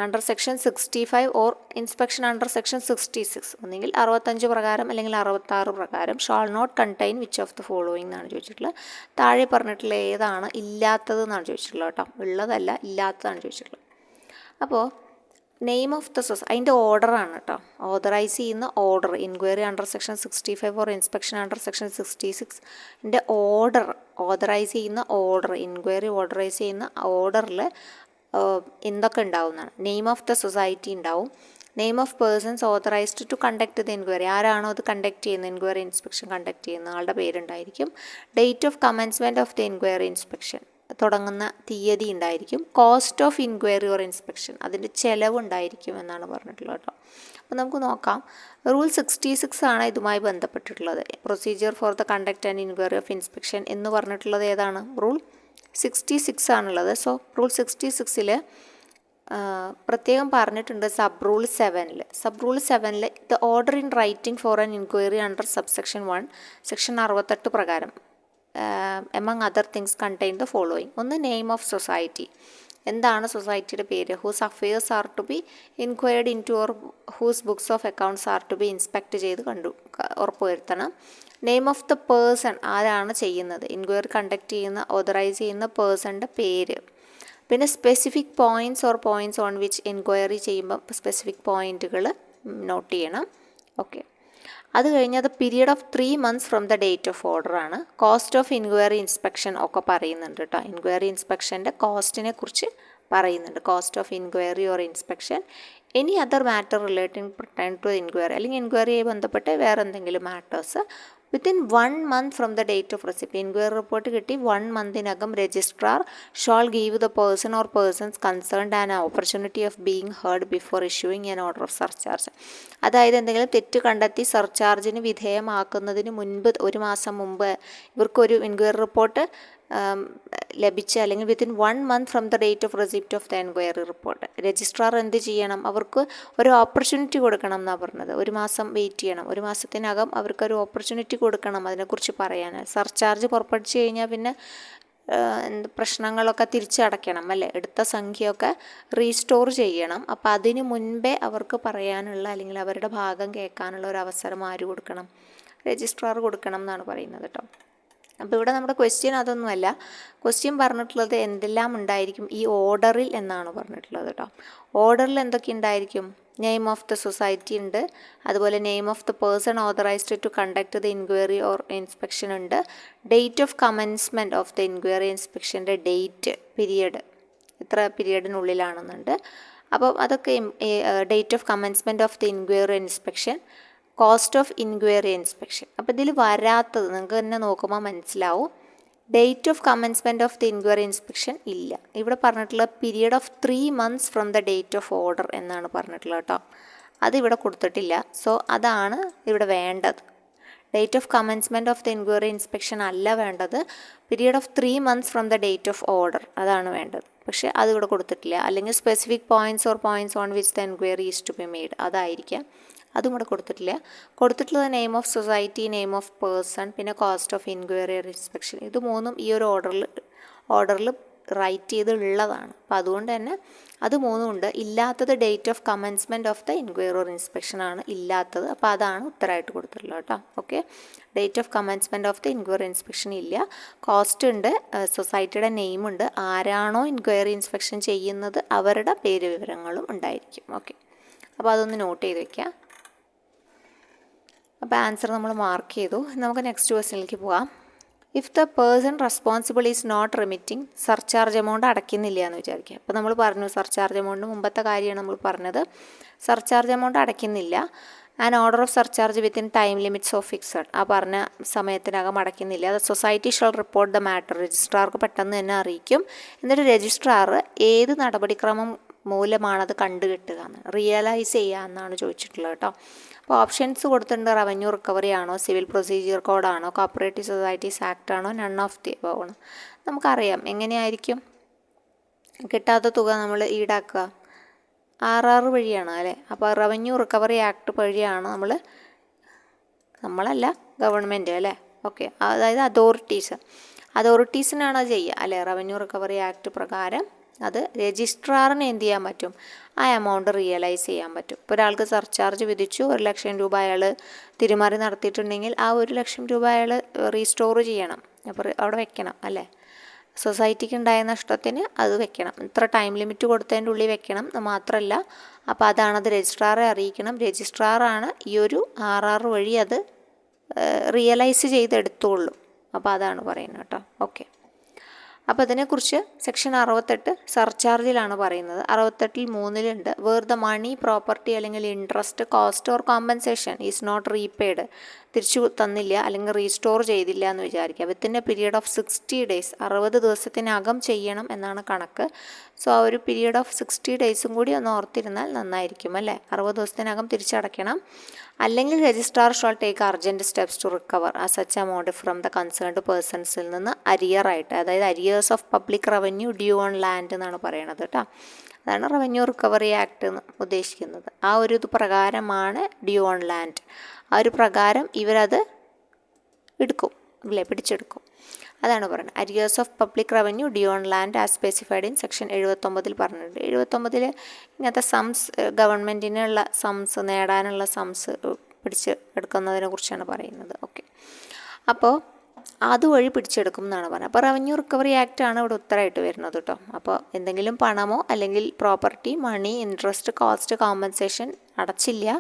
under section 65 or inspection under section 66, ഒന്നെങ്കിൽ 65 പ്രകാരം അല്ലെങ്കിൽ 66 പ്രകാരം shall not contain which of the following എന്നാണ് ചോദിച്ചിട്ടുള്ളത്. താഴെ പറഞ്ഞിട്ടുള്ള ഏതാണ് ഇല്ലാത്തത് എന്നാണ് ചോദിച്ചിട്ടുള്ളത് കേട്ടോ. ഉള്ളതല്ല, ഇല്ലാത്തതാണ് ചോദിച്ചിട്ടുള്ളത്. അപ്പോൾ നെയിം ഓഫ് ദ അതിൻ്റെ ഓർഡറാണ് കേട്ടോ. ഓതറൈസ് ചെയ്യുന്ന order, inquiry under section 65 or inspection under section 66ൻ്റെ ഓർഡർ, ഓതറൈസ് ചെയ്യുന്ന ഓർഡർ, ഇൻക്വയറി ഓർഡറൈസ് ചെയ്യുന്ന ഓർഡറിൽ എന്തൊക്കെ ഉണ്ടാവുന്നതാണ്. നെയിം ഓഫ് ദ സൊസൈറ്റി ഉണ്ടാവും, name of persons authorised to conduct the enquiry, ആരാണോ അത് കണ്ടക്ട് ചെയ്യുന്നത്, എൻക്വയറി ഇൻസ്പെക്ഷൻ കണ്ടക്ട് ചെയ്യുന്ന ആളുടെ പേരുണ്ടായിരിക്കും. Date of commencement of the enquiry inspection, തുടങ്ങുന്ന തീയതി ഉണ്ടായിരിക്കും. Cost of inquiry or inspection, അതിൻ്റെ ചിലവുണ്ടായിരിക്കും എന്നാണ് പറഞ്ഞിട്ടുള്ളത് കേട്ടോ. അപ്പോൾ നമുക്ക് നോക്കാം. റൂൾ 66 ആണ് ഇതുമായി ബന്ധപ്പെട്ടിട്ടുള്ളത്. Procedure for the conduct and inquiry of inspection എന്ന് പറഞ്ഞിട്ടുള്ളത് ഏതാണ്, റൂൾ 66 ആണുള്ളത്. സോ റൂൾ 66 പ്രത്യേകം പറഞ്ഞിട്ടുണ്ട് sub rule 7 the order in writing for an inquiry under subsection 1 section 68 പ്രകാരം among other things contain the following. ഒന്ന്, നെയിം ഓഫ് സൊസൈറ്റി, എന്താണ് സൊസൈറ്റിയുടെ പേര്, whose affairs are to be inquired into or whose books of accounts are to be inspect ചെയ്ത് ഉറപ്പുവരുത്തണം. Name of the person, ആരാണ് ചെയ്യുന്നത്, inquiry conduct ചെയ്യുന്ന authorise ചെയ്യുന്ന പേഴ്സണിൻ്റെ പേര്. പിന്നെ specific points or points on which enquiry ചെയ്യുമ്പോൾ സ്പെസിഫിക് പോയിൻറ്റുകൾ നോട്ട് ചെയ്യണം. ഓക്കെ, അത് കഴിഞ്ഞ് അത് period of 3 months from the date of order ആണ്. കോസ്റ്റ് ഓഫ് ഇൻക്വയറി ഇൻസ്പെക്ഷൻ ഒക്കെ പറയുന്നുണ്ട് കേട്ടോ. ഇൻക്വയറി ഇൻസ്പെക്ഷൻ്റെ കോസ്റ്റിനെ കുറിച്ച് പറയുന്നുണ്ട്. Cost of inquiry or inspection, any other matter relating pertain to inquiry, അല്ലെങ്കിൽ ഇൻക്വയറിയായി ബന്ധപ്പെട്ട് വേറെ എന്തെങ്കിലും matters within 1 month from the date of receipt. Inquiry report കിട്ടി 1 monthനകം registrar shall give the person or persons concerned an opportunity of being heard before issuing an order of surcharge. അതായത് എന്തെങ്കിലും തെറ്റ് കണ്ടെത്തി സർചാർജിന് വിധേയമാക്കുന്നതിന് മുൻപ് 1 മാസം മുമ്പ് ഇവർക്കൊരു ഇൻക്വയറി റിപ്പോർട്ട് ലഭിച്ച അല്ലെങ്കിൽ within 1 month from the date of receipt of the enquiry report registrar എന്ത് ചെയ്യണം, അവർക്ക് ഒരു ഓപ്പർച്യൂണിറ്റി കൊടുക്കണം എന്നാണ് പറഞ്ഞത്. 1 മാസം വെയിറ്റ് ചെയ്യണം, 1 മാസത്തിനകം അവർക്കൊരു ഓപ്പർച്യൂണിറ്റി കൊടുക്കണം അതിനെക്കുറിച്ച് പറയാൻ. സർചാർജ് പുറപ്പെടുവിച്ച് കഴിഞ്ഞാൽ പിന്നെ പ്രശ്നങ്ങളൊക്കെ തിരിച്ചടയ്ക്കണം അല്ലേ, എടുത്ത സംഖ്യയൊക്കെ റീസ്റ്റോർ ചെയ്യണം. അപ്പോൾ അതിന് മുൻപേ അവർക്ക് പറയാനുള്ള അല്ലെങ്കിൽ അവരുടെ ഭാഗം കേൾക്കാനുള്ള ഒരു അവസരം ആര് കൊടുക്കണം, രജിസ്ട്രാർ കൊടുക്കണം എന്നാണ് പറയുന്നത് കേട്ടോ. അപ്പോൾ ഇവിടെ നമ്മുടെ ക്വസ്റ്റ്യൻ അതൊന്നുമല്ല. ക്വസ്റ്റ്യൻ പറഞ്ഞിട്ടുള്ളത് എന്തെല്ലാം ഉണ്ടായിരിക്കും ഈ ഓർഡറിൽ എന്നാണ് പറഞ്ഞിട്ടുള്ളത് കേട്ടോ. ഓർഡറിൽ എന്തൊക്കെ ഉണ്ടായിരിക്കും, നെയിം ഓഫ് ദ സൊസൈറ്റി ഉണ്ട്, അതുപോലെ name of the person authorised to conduct the inquiry or inspection ഉണ്ട്, date of commencement of the inquiry ഇൻസ്പെക്ഷൻ്റെ ഡേറ്റ് പീരിയഡ് എത്ര പീരിയഡിനുള്ളിലാണെന്നുണ്ട്. അപ്പോൾ അതൊക്കെ date of commencement of the inquiry inspection, cost of inquiry inspection. അപ്പോൾ ഇതിൽ വരാത്തത് നിങ്ങൾക്ക് തന്നെ നോക്കുമ്പോൾ മനസ്സിലാവും. Date of commencement of the inquiry inspection ഇല്ല. ഇവിടെ പറഞ്ഞിട്ടുള്ള period of 3 months from the date of order എന്നാണ് പറഞ്ഞിട്ടുള്ളത് കേട്ടോ. അതിവിടെ കൊടുത്തിട്ടില്ല. സോ അതാണ് ഇവിടെ വേണ്ടത്. Date of commencement of the inquiry inspection അല്ല വേണ്ടത്, period of 3 months from the date of order അതാണ് വേണ്ടത്. പക്ഷേ അതിവിടെ കൊടുത്തിട്ടില്ല. അല്ലെങ്കിൽ specific points or points on which the enquiry is to be made അതായിരിക്കാം. അതും കൂടെ കൊടുത്തിട്ടില്ല. കൊടുത്തിട്ടുള്ളത് name of society, name of person, പിന്നെ കോസ്റ്റ് ഓഫ് ഇൻക്വയറി ഇൻസ്പെക്ഷൻ. ഇത് മൂന്നും ഈ ഒരു ഓർഡറിൽ റൈറ്റ് ചെയ്തുള്ളതാണ്. അപ്പോൾ അതുകൊണ്ട് തന്നെ അത് മൂന്നും ഉണ്ട്. ഇല്ലാത്തത് date of commencement of the inquiry or inspection ആണ് ഇല്ലാത്തത്. അപ്പോൾ അതാണ് ഉത്തരമായിട്ട് കൊടുത്തിട്ടുള്ളത് കേട്ടോ. Okay, date of commencement of the inquiry inspection ഇല്ല. കോസ്റ്റ് ഉണ്ട്, സൊസൈറ്റിയുടെ നെയിമുണ്ട്, ആരാണോ ഇൻക്വയറി ഇൻസ്പെക്ഷൻ ചെയ്യുന്നത് അവരുടെ പേര് വിവരങ്ങളും ഉണ്ടായിരിക്കും. ഓക്കെ, അപ്പോൾ അതൊന്ന് നോട്ട് ചെയ്ത് വയ്ക്കുക. അപ്പോൾ ആൻസർ നമ്മൾ മാർക്ക് ചെയ്തു. നമുക്ക് നെക്സ്റ്റ് ക്വസ്റ്റ്യനിലേക്ക് പോകാം. If the person responsible is not remitting, surcharge amount അടയ്ക്കുന്നില്ല എന്ന് വിചാരിക്കുക. അപ്പോൾ നമ്മൾ പറഞ്ഞു സർചാർജ് എമൗണ്ട് മുമ്പത്തെ കാര്യമാണ് നമ്മൾ പറഞ്ഞത്. സർചാർജ് എമൗണ്ട് അടയ്ക്കുന്നില്ല, and order of surcharge within time limits of fixed, ആ പറഞ്ഞ സമയത്തിനകം അടയ്ക്കുന്നില്ല. അത് society shall report the matter, രജിസ്ട്രാർക്ക് പെട്ടെന്ന് തന്നെ അറിയിക്കും. എന്നിട്ട് രജിസ്ട്രാർ ഏത് നടപടിക്രമം മൂലമാണത് കണ്ടുകിട്ടുക എന്ന് റിയലൈസ് ചെയ്യുക എന്നാണ് ചോദിച്ചിട്ടുള്ളത് കേട്ടോ. അപ്പോൾ ഓപ്ഷൻസ് കൊടുത്തിട്ടുണ്ട്. റവന്യൂ റിക്കവറി ആണോ, സിവിൽ പ്രൊസീജിയർ കോഡാണോ, കോപ്പറേറ്റീവ് സൊസൈറ്റീസ് ആക്ട് ആണോ, നൺ ഓഫ് ദി എബവ് ആണോ. നമുക്കറിയാം എങ്ങനെയായിരിക്കും കിട്ടാത്ത തുക നമ്മൾ ഈടാക്കുക, RR വഴിയാണ് അല്ലേ. അപ്പോൾ റവന്യൂ റിക്കവറി ആക്ട് വഴിയാണ് നമ്മളല്ല ഗവൺമെൻറ് അല്ലേ. ഓക്കെ, അതായത് അതോറിറ്റീസിനാണ് അത് ചെയ്യുക അല്ലേ. റവന്യൂ റിക്കവറി ആക്ട് പ്രകാരം അത് രജിസ്ട്രാറിന് എന്ത് ചെയ്യാൻ പറ്റും, ആ എമൗണ്ട് റിയലൈസ് ചെയ്യാൻ പറ്റും. ഇപ്പോൾ ഒരാൾക്ക് സർചാർജ് വിധിച്ചു, 1,00,000 രൂപ അയാൾ തിരിമറി നടത്തിയിട്ടുണ്ടെങ്കിൽ ആ 1,00,000 രൂപ അയാൾ റീസ്റ്റോർ ചെയ്യണം, അപ്പോൾ അവിടെ വെക്കണം അല്ലേ. സൊസൈറ്റിക്ക് ഉണ്ടായ നഷ്ടത്തിന് അത് വെക്കണം, ഇത്ര ടൈം ലിമിറ്റ് കൊടുത്തതിൻ്റെ ഉള്ളിൽ വെക്കണം എന്ന് മാത്രമല്ല. അപ്പോൾ അതാണത് രജിസ്ട്രാറെ അറിയിക്കണം. രജിസ്ട്രാറാണ് ഈ ഒരു RR വഴി അത് റിയലൈസ് ചെയ്തെടുത്തോളൂ. അപ്പോൾ അതാണ് പറയുന്നത് കേട്ടോ. ഓക്കെ, അപ്പോൾ അതിനെക്കുറിച്ച് സെക്ഷൻ 68 സർചാർജിലാണ് പറയുന്നത്. 68 3 വേർ ദ മണി, പ്രോപ്പർട്ടി അല്ലെങ്കിൽ interest, cost or compensation is not repaid, തിരിച്ചു തന്നില്ല അല്ലെങ്കിൽ റീസ്റ്റോർ ചെയ്തില്ല എന്ന് വിചാരിക്കുക. Within a period of 60 days, 60 ദിവസത്തിനകം ചെയ്യണം എന്നാണ് കണക്ക്. സോ ആ ഒരു പീരിയഡ് ഓഫ് 60 days കൂടി ഒന്ന് ഓർത്തിരുന്നാൽ നന്നായിരിക്കും അല്ലേ. 60 ദിവസത്തിനകം തിരിച്ചടയ്ക്കണം. അല്ലെങ്കിൽ registrar shall take urgent steps to recover ആ such amount from the concerned പേഴ്സൺസിൽ നിന്ന് അരിയറായിട്ട്, അതായത് arrears of public revenue due on land എന്നാണ് പറയണത് കേട്ടോ. അതാണ് റവന്യൂ റിക്കവറി ആക്ട് എന്ന് ഉദ്ദേശിക്കുന്നത്. ആ ഒരു ഇത് പ്രകാരമാണ് ഡ്യൂ ഓൺ ലാൻഡ്. ആ ഒരു പ്രകാരം ഇവരത് എടുക്കും അല്ലേ, പിടിച്ചെടുക്കും. അതാണ് പറയുന്നത്. Arrears of public revenue due on land as specified in section 79 പറഞ്ഞിട്ടുണ്ട്. 79 ഇങ്ങനത്തെ സംസ്, ഗവൺമെൻറ്റിനുള്ള സംസ്, നേടാനുള്ള സംസ് പിടിച്ച് എടുക്കുന്നതിനെ കുറിച്ചാണ് പറയുന്നത്. ഓക്കെ, അപ്പോൾ അതുവഴി പിടിച്ചെടുക്കും എന്നാണ് പറയുന്നത്. അപ്പോൾ റവന്യൂ റിക്കവറി ആക്ട് ആണ് ഇവിടെ ഉത്തരമായിട്ട് വരുന്നത് കേട്ടോ. അപ്പോൾ എന്തെങ്കിലും പണമോ അല്ലെങ്കിൽ പ്രോപ്പർട്ടി, മണി, ഇൻട്രസ്റ്റ്, കോസ്റ്റ്, കോമ്പൻസേഷൻ അടച്ചില്ല,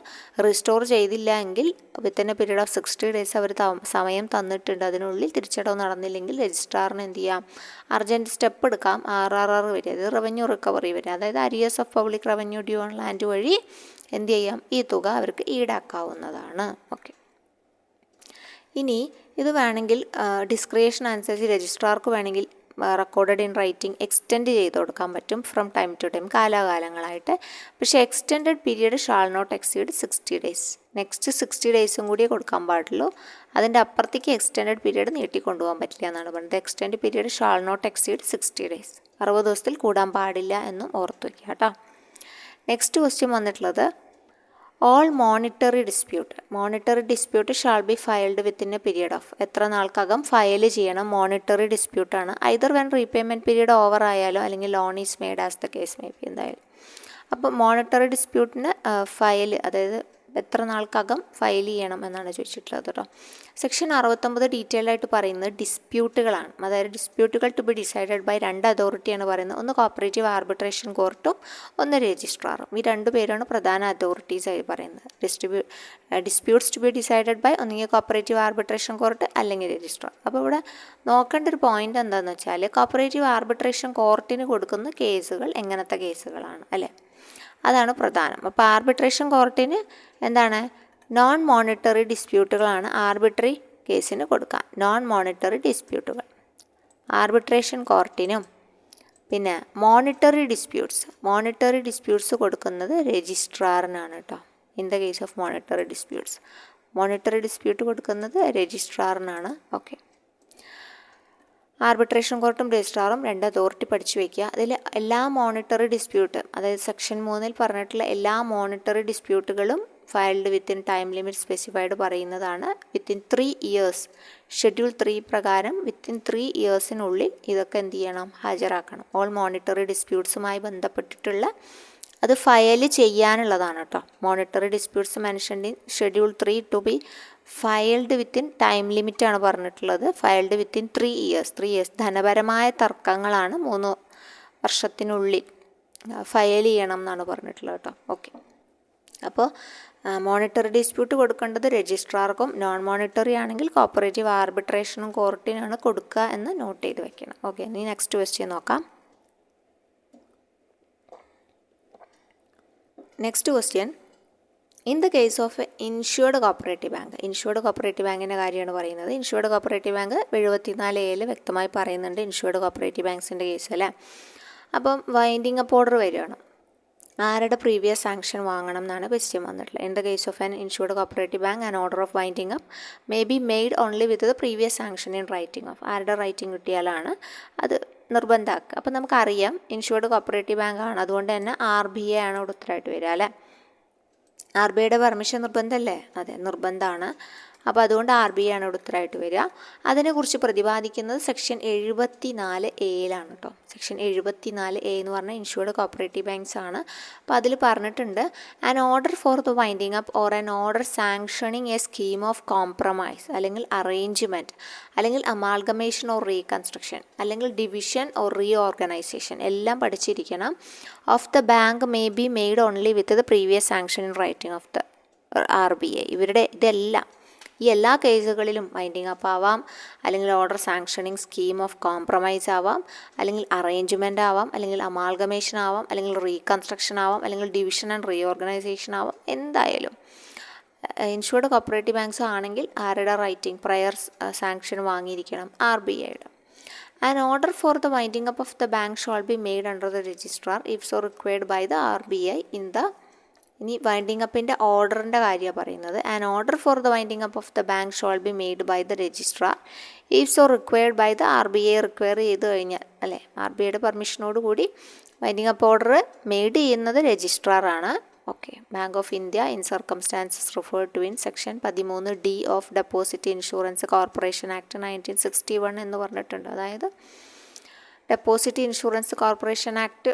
റീസ്റ്റോർ ചെയ്തില്ല എങ്കിൽ within A period of 60 days അവർ സമയം തന്നിട്ടുണ്ട്, അതിനുള്ളിൽ തിരിച്ചടവ് നടന്നില്ലെങ്കിൽ രജിസ്ട്രാറിന് എന്ത് ചെയ്യാം, അർജൻറ്റ് സ്റ്റെപ്പ് എടുക്കാം. RRR വരെ, അത് റവന്യൂ റിക്കവറി വരെ, അതായത് arrears of public revenue due on land വഴി എന്ത് ചെയ്യാം, ഈ തുക അവർക്ക് ഈടാക്കാവുന്നതാണ്. ഓക്കെ, ഇനി ഇത് വേണമെങ്കിൽ ഡിസ്ക്രിയേഷൻ അനുസരിച്ച് രജിസ്ട്രാർക്ക് വേണമെങ്കിൽ റെക്കോർഡഡ് ഇൻ റൈറ്റിംഗ് എക്സ്റ്റെൻഡ് ചെയ്ത് കൊടുക്കാൻ പറ്റും ഫ്രം ടൈം ടു ടൈം, കാലാകാലങ്ങളായിട്ട്. പക്ഷേ extended period shall not exceed 60 days. Next 60 ഡേയ്സും കൂടിയേ കൊടുക്കാൻ പാടുള്ളൂ. അതിൻ്റെ അപ്പുറത്തേക്ക് എക്സ്റ്റെൻഡഡ് പീരിയഡ് നീട്ടിക്കൊണ്ടുപോകാൻ പറ്റില്ല എന്നാണ് പറയുന്നത്. Extend period shall not exceed 60 days. 60 ദിവസത്തിൽ കൂടാൻ പാടില്ല എന്നും ഓർത്ത് വയ്ക്കുക കേട്ടോ. നെക്സ്റ്റ് ക്വസ്റ്റ്യൻ വന്നിട്ടുള്ളത് all monetary dispute shall be filed within a period of. എത്ര നാൾക്കകം ഫയൽ ചെയ്യണം? മോണിറ്ററി ഡിസ്പ്യൂട്ടാണ്. Either when repayment period over ആയാലോ അല്ലെങ്കിൽ loan is made as the case may be എന്തായാലും. അപ്പോൾ മോണിറ്ററി ഡിസ്പ്യൂട്ടിന് അതായത് എത്ര നാൾക്കകം ഫയൽ ചെയ്യണം എന്നാണ് ചോദിച്ചിട്ടുള്ളത് കേട്ടോ. സെക്ഷൻ 69 ഡീറ്റെയിൽ ആയിട്ട് പറയുന്നത് ഡിസ്പ്യൂട്ടുകളാണ്. അതായത് ഡിസ്പ്യൂട്ടുകൾ ടു ബി ഡിസൈഡഡ് ബൈ 2 അതോറിറ്റിയാണ് പറയുന്നത്. ഒന്ന് കോപ്പറേറ്റീവ് ആർബിട്രേഷൻ കോർട്ടും ഒന്ന് രജിസ്ട്രാറും. ഈ 2 പേരാണ് പ്രധാന അതോറിറ്റീസ് ആയി പറയുന്നത്. Disputes to be decided by ഒന്നുകിൽ കോപ്പറേറ്റീവ് ആർബിട്രേഷൻ കോർട്ട് അല്ലെങ്കിൽ രജിസ്ട്രാർ. അപ്പോൾ ഇവിടെ നോക്കേണ്ട ഒരു പോയിന്റ് എന്താണെന്ന് വെച്ചാൽ കോപ്പറേറ്റീവ് ആർബിട്രേഷൻ കോർട്ടിന് കൊടുക്കുന്ന കേസുകൾ എങ്ങനത്തെ കേസുകളാണ് അല്ലേ, അതാണ് പ്രധാനം. അപ്പോൾ ആർബിട്രേഷൻ കോർട്ടിന് എന്താണ്? നോൺ മോണിറ്ററി ഡിസ്പ്യൂട്ടുകളാണ് ആർബിട്രറി കേസിന് കൊടുക്കുക. നോൺ മോണിറ്ററി ഡിസ്പ്യൂട്ടുകൾ ആർബിട്രേഷൻ കോർട്ടിനും. പിന്നെ മോണിറ്ററി ഡിസ്പ്യൂട്ട്സ് കൊടുക്കുന്നത് രജിസ്ട്രാറിനാണ് കേട്ടോ. In the case of monetary dispute കൊടുക്കുന്നത് രജിസ്ട്രാറിനാണ്. ഓക്കെ, ആർബിട്രേഷൻ കോർട്ടും രജിസ്ട്രാറും 2 അതോറിറ്റി പഠിച്ചു വയ്ക്കുക. അതിൽ എല്ലാ മോണിറ്ററി ഡിസ്പ്യൂട്ട്, അതായത് സെക്ഷൻ 3 പറഞ്ഞിട്ടുള്ള എല്ലാ മോണിറ്ററി ഡിസ്പ്യൂട്ടുകളും filed within time limit specified പറയുന്നതാണ്. വിത്തിൻ 3 ഇയേഴ്സ് ഷെഡ്യൂൾ 3 പ്രകാരം വിത്തിൻ 3 ഇയേഴ്സിനുള്ളിൽ ഇതൊക്കെ എന്ത് ചെയ്യണം? ഹാജരാക്കണം. ഓൾ മോണിറ്ററി ഡിസ്പ്യൂട്ട്സുമായി ബന്ധപ്പെട്ടിട്ടുള്ള അത് ഫയൽ ചെയ്യാനുള്ളതാണ് കേട്ടോ. Monetary disputes mentioned in schedule 3 to be filed within time ലിമിറ്റാണ് പറഞ്ഞിട്ടുള്ളത്. Filed within 3 years. ധനപരമായ തർക്കങ്ങളാണ് 3 വർഷത്തിനുള്ളിൽ ഫയൽ ചെയ്യണം എന്നാണ് പറഞ്ഞിട്ടുള്ളത് കേട്ടോ. ഓക്കെ, അപ്പോൾ മോണിറ്ററി ഡിസ്പ്യൂട്ട് കൊടുക്കേണ്ടത് രജിസ്ട്രാർക്കും, നോൺ മോണിറ്ററി ആണെങ്കിൽ കോപ്പറേറ്റീവ് ആർബിട്രേഷനും കോർട്ടിനാണ് കൊടുക്കുക എന്ന് നോട്ട് ചെയ്ത് വെക്കണം. ഓക്കെ, ഇനി നെക്സ്റ്റ് ക്വസ്റ്റ്യൻ നോക്കാം. Next question, in the case of insured cooperative ബാങ്കിൻ്റെ കാര്യമാണ് പറയുന്നത്. ഇൻഷ്യൂർഡ് കോപ്പറേറ്റീവ് ബാങ്ക് 74A വ്യക്തമായി പറയുന്നുണ്ട് ഇൻഷ്യൂർഡ് കോപ്പറേറ്റീവ് ബാങ്ക്സിൻ്റെ കേസ് അല്ലേ. അപ്പം വൈൻഡിങ് അപ്പ് ഓർഡർ വരികയാണ്. ആരുടെ പ്രീവിയസ് സാങ്ഷൻ വാങ്ങണം എന്നാണ് ക്വസ്റ്റ്യൻ വന്നിട്ടുള്ളത്. In the case of an insured cooperative bank an order of winding up may be made only with the previous sanction in writing of. ആരുടെ writing കിട്ടിയാലാണ് അത് നിർബന്ധമാക്കുക. അപ്പം നമുക്കറിയാം ഇൻഷ്യൂർഡ് കോപ്പറേറ്റീവ് ബാങ്ക് ആണ്, അതുകൊണ്ട് തന്നെ RBI ആണ് ഇവിടെ ഉത്തരമായിട്ട് വരിക അല്ലേ. RBIയുടെ പെർമിഷൻ നിർബന്ധമല്ലേ? അതെ, നിർബന്ധമാണ്. അപ്പോൾ അതുകൊണ്ട് RBI ആണ് ഇവിടെ ഉത്തരമായിട്ട് വരിക. അതിനെക്കുറിച്ച് പ്രതിപാദിക്കുന്നത് സെക്ഷൻ 74A കേട്ടോ. സെക്ഷൻ 74A എന്ന് പറഞ്ഞാൽ ഇൻഷ്യൂർഡ് കോപ്പറേറ്റീവ് ബാങ്ക്സ് ആണ്. അപ്പോൾ അതിൽ പറഞ്ഞിട്ടുണ്ട് an order for the winding up or an order sanctioning a scheme of compromise അല്ലെങ്കിൽ അറേഞ്ച്മെൻറ്റ് അല്ലെങ്കിൽ അമാൽഗമേഷൻ ഓർ റീകൺസ്ട്രക്ഷൻ അല്ലെങ്കിൽ ഡിവിഷൻ ഓർ റീഓർഗനൈസേഷൻ എല്ലാം പഠിച്ചിരിക്കണം. Of the bank may be made only with the previous sanction in writing of the RBI. ഇവരുടെ ഇതെല്ലാം ഈ എല്ലാ കേസുകളിലും വൈൻഡിങ് അപ്പ് ആവാം, അല്ലെങ്കിൽ order sanctioning scheme of compromise ആവാം, അല്ലെങ്കിൽ അറേഞ്ച്മെൻ്റ് ആവാം, അല്ലെങ്കിൽ അമാൽഗമേഷൻ ആവാം, അല്ലെങ്കിൽ റീകൺസ്ട്രക്ഷൻ ആവാം, അല്ലെങ്കിൽ ഡിവിഷൻ ആൻഡ് റീഓർഗനൈസേഷൻ ആവാം. എന്തായാലും ഇൻഷ്യൂർഡ് കോപ്പറേറ്റീവ് ബാങ്ക്സ് ആണെങ്കിൽ ആരുടെ റൈറ്റിംഗ് പ്രയർ സാങ്ഷൻ വാങ്ങിയിരിക്കണം? RBIയുടെ. An order for the winding up of the bank shall be made under the registrar if so required by the RBI in the. ഇനി winding അപ്പിൻ്റെ ഓർഡറിൻ്റെ കാര്യമാണ് പറയുന്നത്. An order for the winding up of the bank shall be made by the registrar if so required by the RBI. Require ചെയ്ത് കഴിഞ്ഞാൽ അല്ലേ, RBIയുടെ പെർമിഷനോട് കൂടി winding up order made ചെയ്യുന്നത് രജിസ്ട്രാറാണ്. Okay, bank of India in circumstances referred to in section 13D of deposit insurance corporation act 1961 എന്ന് പറഞ്ഞിട്ടുണ്ട്. അതായത് deposit insurance corporation act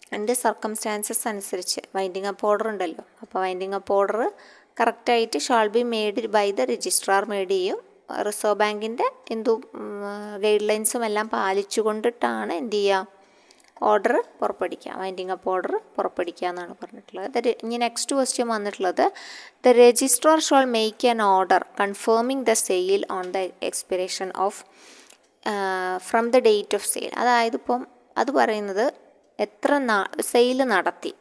അതിൻ്റെ സർക്കംസ്റ്റാൻസസ് അനുസരിച്ച് വൈൻഡിങ് അപ്പ് ഓർഡർ ഉണ്ടല്ലോ. അപ്പോൾ വൈൻഡിങ് അപ്പ് ഓർഡർ കറക്റ്റായിട്ട് shall be made by the registrar made ചെയ്യും. Reserve ബാങ്കിൻ്റെ ഗൈഡ് ലൈൻസും എല്ലാം പാലിച്ചുകൊണ്ടിട്ടാണ് എന്ത് ചെയ്യുക, ഓർഡർ പുറപ്പെടുവിക്കുക, വൈൻഡിങ് അപ്പ് ഓർഡർ പുറപ്പെടുവിക്കുക എന്നാണ് പറഞ്ഞിട്ടുള്ളത്. ഇനി നെക്സ്റ്റ് ക്വസ്റ്റ്യൻ വന്നിട്ടുള്ളത് the registrar shall make an order confirming the sale on the expiration off from the date of sale. അതായത് ഇപ്പം അത് പറയുന്നത് എത്ര സെയിൽ നടത്തി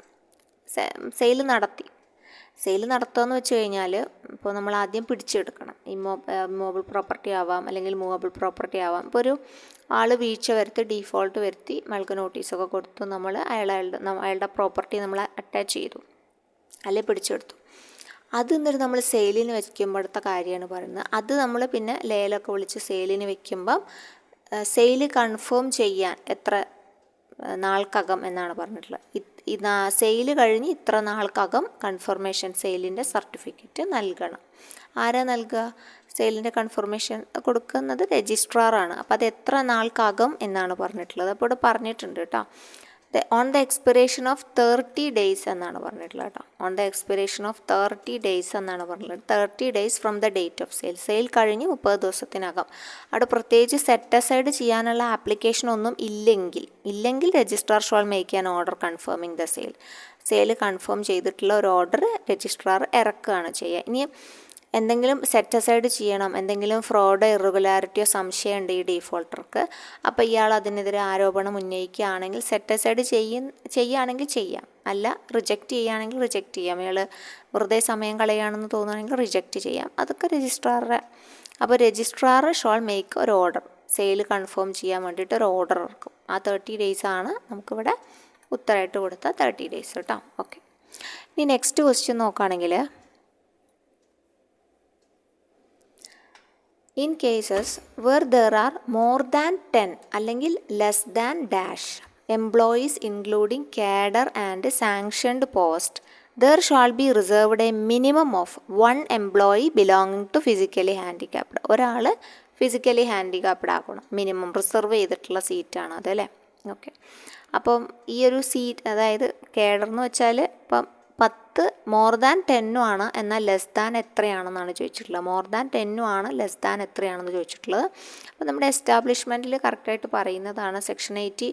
സെയിൽ നടത്തുകയെന്ന് വെച്ച് കഴിഞ്ഞാൽ ഇപ്പോൾ നമ്മൾ ആദ്യം പിടിച്ചെടുക്കണം. മൂവബിൾ പ്രോപ്പർട്ടി ആവാം, അല്ലെങ്കിൽ മൂവബിൾ പ്രോപ്പർട്ടി ആവാം. ഇപ്പോൾ ഒരു ആൾ വീഴ്ച വരുത്തി ഡീഫോൾട്ട് വരുത്തി നമ്മൾക്ക് നോട്ടീസൊക്കെ കൊടുത്തു, നമ്മൾ അയാളുടെ പ്രോപ്പർട്ടി നമ്മൾ അറ്റാച്ച് ചെയ്തു, അല്ലെങ്കിൽ പിടിച്ചെടുത്തു. അത് എന്നിട്ട് നമ്മൾ സെയിലിന് വയ്ക്കുമ്പോഴത്തെ കാര്യമാണ് പറയുന്നത്. അത് നമ്മൾ പിന്നെ ലേലമൊക്കെ വിളിച്ച് സെയിലിന് വയ്ക്കുമ്പം സെയിൽ കൺഫേം ചെയ്യാൻ എത്ര നാൾക്കകം എന്നാണ് പറഞ്ഞിട്ടുള്ളത്. സെയിൽ കഴിഞ്ഞ് ഇത്ര നാൾക്കകം കൺഫർമേഷൻ സെയിലിൻ്റെ സർട്ടിഫിക്കറ്റ് നൽകണം. ആരാ നൽകുക? സെയിലിൻ്റെ കൺഫർമേഷൻ കൊടുക്കുന്നത് രജിസ്ട്രാറാണ്. അപ്പോൾ അത് എത്ര നാൾക്കകം എന്നാണ് പറഞ്ഞിട്ടുള്ളത്. അപ്പോൾ ഇവിടെ പറഞ്ഞിട്ടുണ്ട് കേട്ടോ, on the expiration of 30 days എന്നാണ് പറഞ്ഞിട്ടുള്ളത് കേട്ടോ. On the expiration of 30 days എന്നാണ് പറഞ്ഞിട്ടുള്ളത്. 30 days from the date of sale. Sale കഴിഞ്ഞ് 30 ദിവസത്തിനകം. അവിടെ പ്രത്യേകിച്ച് സെറ്റ് അസൈഡ് ചെയ്യാനുള്ള ആപ്ലിക്കേഷൻ ഒന്നും ഇല്ലെങ്കിൽ registrar shawl make an order confirming the sale. Sale confirm ചെയ്തിട്ടുള്ള ഒരു ഓർഡർ രജിസ്ട്രാർ ഇറക്കുകയാണ് ചെയ്യുക. ഇനി എന്തെങ്കിലും സെറ്റ് അസൈഡ് ചെയ്യണം, എന്തെങ്കിലും ഫ്രോഡോ ഇറഗുലാരിറ്റിയോ സംശയമുണ്ട് ഈ ഡീഫോൾട്ടർക്ക്, അപ്പോൾ ഇയാൾ അതിനെതിരെ ആരോപണം ഉന്നയിക്കുകയാണെങ്കിൽ സെറ്റ് അസൈഡ് ചെയ്യുകയാണെങ്കിൽ ചെയ്യാം, അല്ല റിജക്റ്റ് ചെയ്യുകയാണെങ്കിൽ റിജക്റ്റ് ചെയ്യാം. ഇയാൾ വെറുതെ സമയം കളയുകയാണെന്ന് തോന്നുകയാണെങ്കിൽ റിജക്റ്റ് ചെയ്യാം. അതൊക്കെ രജിസ്ട്രാറുടെ. അപ്പോൾ രജിസ്ട്രാർ ഷോൾ മേക്ക് ഒരു ഓർഡർ, സെയിൽ കൺഫേം ചെയ്യാൻ വേണ്ടിയിട്ട് ഒരു ഓർഡർ ഇറക്കും. ആ 30 ഡേയ്സ് ആണ് നമുക്കിവിടെ ഉത്തരമായിട്ട് കൊടുത്ത 30 ഡേയ്സ് കേട്ടോ. ഓക്കെ, ഇനി നെക്സ്റ്റ് ക്വസ്റ്റ്യൻ നോക്കുകയാണെങ്കിൽ, in cases where there are more than 10 അല്ലെങ്കിൽ less than dash employees including cadre and sanctioned post, there shall be reserved a minimum of 1 employee belonging to physically handicapped. ഒരാൾ physically handicapped ആക്കണം, minimum reserve ചെയ്തിട്ടുള്ള സീറ്റാണ് അത് അല്ലേ. Okay, അപ്പം ഈ ഒരു സീറ്റ്, അതായത് കേഡർ എന്ന് വെച്ചാൽ ഇപ്പം 10 മോർ ദാൻ 10 ആണ്, എന്നാൽ ലെസ് ദാൻ എത്രയാണെന്നാണ് ചോദിച്ചിട്ടുള്ളത്. മോർ ദാൻ 10 ആണ്, ലെസ് ദാൻ എത്രയാണെന്ന് ചോദിച്ചിട്ടുള്ളത്. അപ്പോൾ നമ്മുടെ എസ്റ്റാബ്ലിഷ്മെൻറ്റിൽ കറക്റ്റായിട്ട് പറയുന്നതാണ്. സെക്ഷൻ 80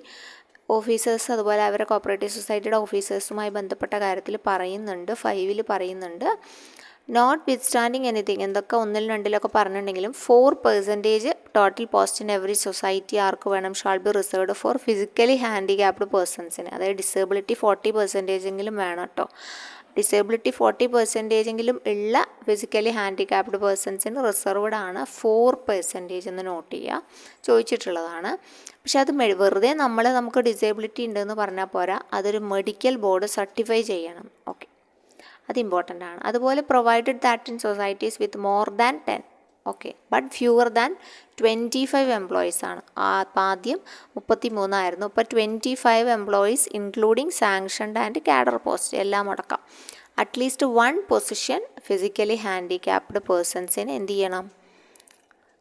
ഓഫീസേഴ്സ് അതുപോലെ അവരുടെ കോപ്പറേറ്റീവ് സൊസൈറ്റിയുടെ ഓഫീസേഴ്സുമായി ബന്ധപ്പെട്ട കാര്യത്തിൽ പറയുന്നുണ്ട്. 5 പറയുന്നുണ്ട്, നോട്ട് വിത്ത് സ്റ്റാൻഡിങ് എനിത്തിങ്, എന്തൊക്കെ 1 2 പറഞ്ഞിട്ടുണ്ടെങ്കിലും 4% total post in every society ആർക്ക് വേണം? Shall be reserved for physically handicapped പേഴ്സൺസിന്. അതായത് ഡിസേബിലിറ്റി 40% വേണം കേട്ടോ. ഡിസേബിലിറ്റി 40% ഉള്ള ഫിസിക്കലി ഹാൻഡിക്യാപ്ഡ് പേഴ്സൺസിന് റിസർവ്ഡ് ആണ് 4% എന്ന് നോട്ട് ചെയ്യുക. ചോദിച്ചിട്ടുള്ളതാണ്. പക്ഷെ അത് വെറുതെ നമുക്ക് ഡിസേബിലിറ്റി ഉണ്ടെന്ന് പറഞ്ഞാൽ പോരാ, അതൊരു മെഡിക്കൽ ബോർഡ് സർട്ടിഫൈ ചെയ്യണം. ഓക്കെ, അത് ഇമ്പോർട്ടൻ്റ് ആണ്. അതുപോലെ provided that in societies with more than 10, okay, but fewer than 25 employees ആണ്. ആദ്യം 33 ആയിരുന്നു, ഇപ്പോൾ 25 employees including sanctioned and cadre post എല്ലാം അടക്കം. അറ്റ്ലീസ്റ്റ് 1 പൊസിഷൻ ഫിസിക്കലി ഹാൻഡിക്യാപ്ഡ് പേഴ്സൺസിന് എന്ത് ചെയ്യണം?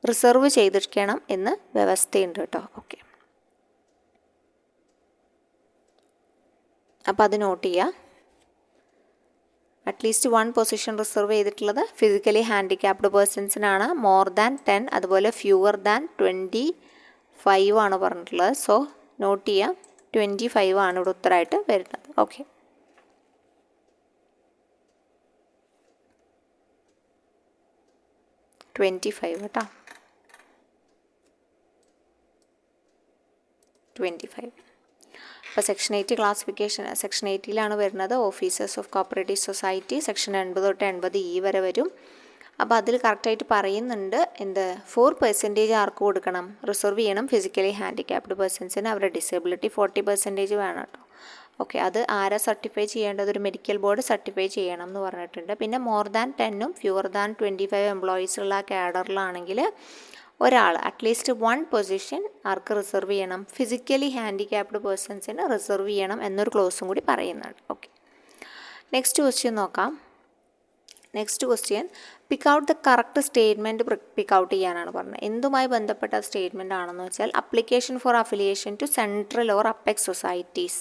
റിസർവ് ചെയ്തിരിക്കണം എന്ന് വ്യവസ്ഥയുണ്ട് കേട്ടോ. ഓക്കെ, അപ്പോൾ അത് നോട്ട് ചെയ്യുക. അറ്റ്ലീസ്റ്റ് 1 പൊസിഷൻ റിസർവ് ചെയ്തിട്ടുള്ളത് ഫിസിക്കലി ഹാൻഡിക്യാപ്ഡ് പേഴ്സൺസിനാണ്. മോർ ദാൻ 10, അതുപോലെ ഫ്യൂവർ ദാൻ 25 ആണ് പറഞ്ഞിട്ടുള്ളത്. സോ നോട്ട് ചെയ്യുക, 25 ആണ് ഇവിടെ ഉത്തരമായിട്ട് വരുന്നത്. ഓക്കെ, കേട്ടോ, 25. അപ്പോൾ സെക്ഷൻ 80 ക്ലാസിഫിക്കേഷൻ, സെക്ഷൻ 80 വരുന്നത് officers of cooperative society. Section 80 തൊട്ട് 80E വരെ വരും. അപ്പോൾ അതിൽ കറക്റ്റായിട്ട് പറയുന്നുണ്ട് എന്ത് 4% ആർക്ക് കൊടുക്കണം? റിസർവ് ചെയ്യണം ഫിസിക്കലി ഹാൻഡിക്യാപ്ഡ് പേഴ്സൺസിന്. അവരുടെ ഡിസേബിലിറ്റി 40% വേണം കേട്ടോ. ഓക്കെ, അത് ആരാ സർട്ടിഫൈ ചെയ്യേണ്ടത്? ഒരു മെഡിക്കൽ ബോർഡ് സർട്ടിഫൈ ചെയ്യണം എന്ന് പറഞ്ഞിട്ടുണ്ട്. പിന്നെ മോർ ദാൻ 10ഉം ഫ്യൂവർ ദാൻ 25 എംപ്ലോയീസ് ഉള്ള കാഡറിലാണെങ്കിൽ ഒരാൾ അറ്റ്ലീസ്റ്റ് 1 പൊസിഷൻ ആർക്ക് റിസർവ് ചെയ്യണം? ഫിസിക്കലി ഹാൻഡിക്യാപ്ഡ് പേഴ്സൺസിന് റിസർവ് ചെയ്യണം എന്നൊരു ക്ലോസും കൂടി പറയുന്നുണ്ട്. ഓക്കെ, നെക്സ്റ്റ് ക്വസ്റ്റ്യൻ നോക്കാം. Next question, pick out the correct statement pick out ചെയ്യാനാണ് പറഞ്ഞത്. എന്തുമായി ബന്ധപ്പെട്ട സ്റ്റേറ്റ്മെൻ്റ് ആണെന്ന് വെച്ചാൽ application for affiliation to central or apex societies,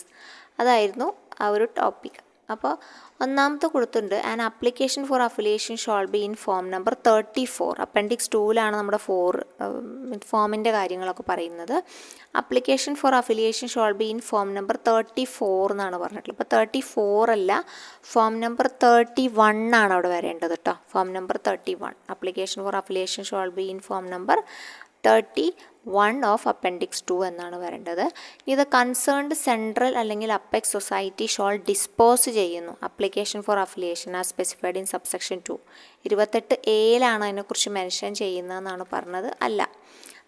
അതായിരുന്നു ആ ഒരു ടോപ്പിക്. അപ്പോൾ ഒന്നാമത്തെ കൊടുത്തിട്ടുണ്ട്, an application for affiliation shall be in form number 34. Appendix 2 നമ്മുടെ 4 ഫോമിൻ്റെ കാര്യങ്ങളൊക്കെ പറയുന്നത്. Application for affiliation shall be in form number 34 എന്നാണ് പറഞ്ഞിട്ടുള്ളത്. ഇപ്പോൾ 34 അല്ല, ഫോം നമ്പർ 31 ആണ് അവിടെ വരേണ്ടത് കേട്ടോ. Form number 31, application for affiliation shall be in form number 31. 1 of appendix 2 എന്നാണ് വരേണ്ടത്. ഇത് കൺസേൺഡ് സെൻട്രൽ അല്ലെങ്കിൽ അപ്പെക്സ് സൊസൈറ്റി ഷോൾ ഡിസ്പോസ് ചെയ്യുന്നു application for affiliation as specified in subsection 2. 28A അതിനെക്കുറിച്ച് മെൻഷൻ ചെയ്യുന്നതെന്നാണ് പറഞ്ഞത്. അല്ല,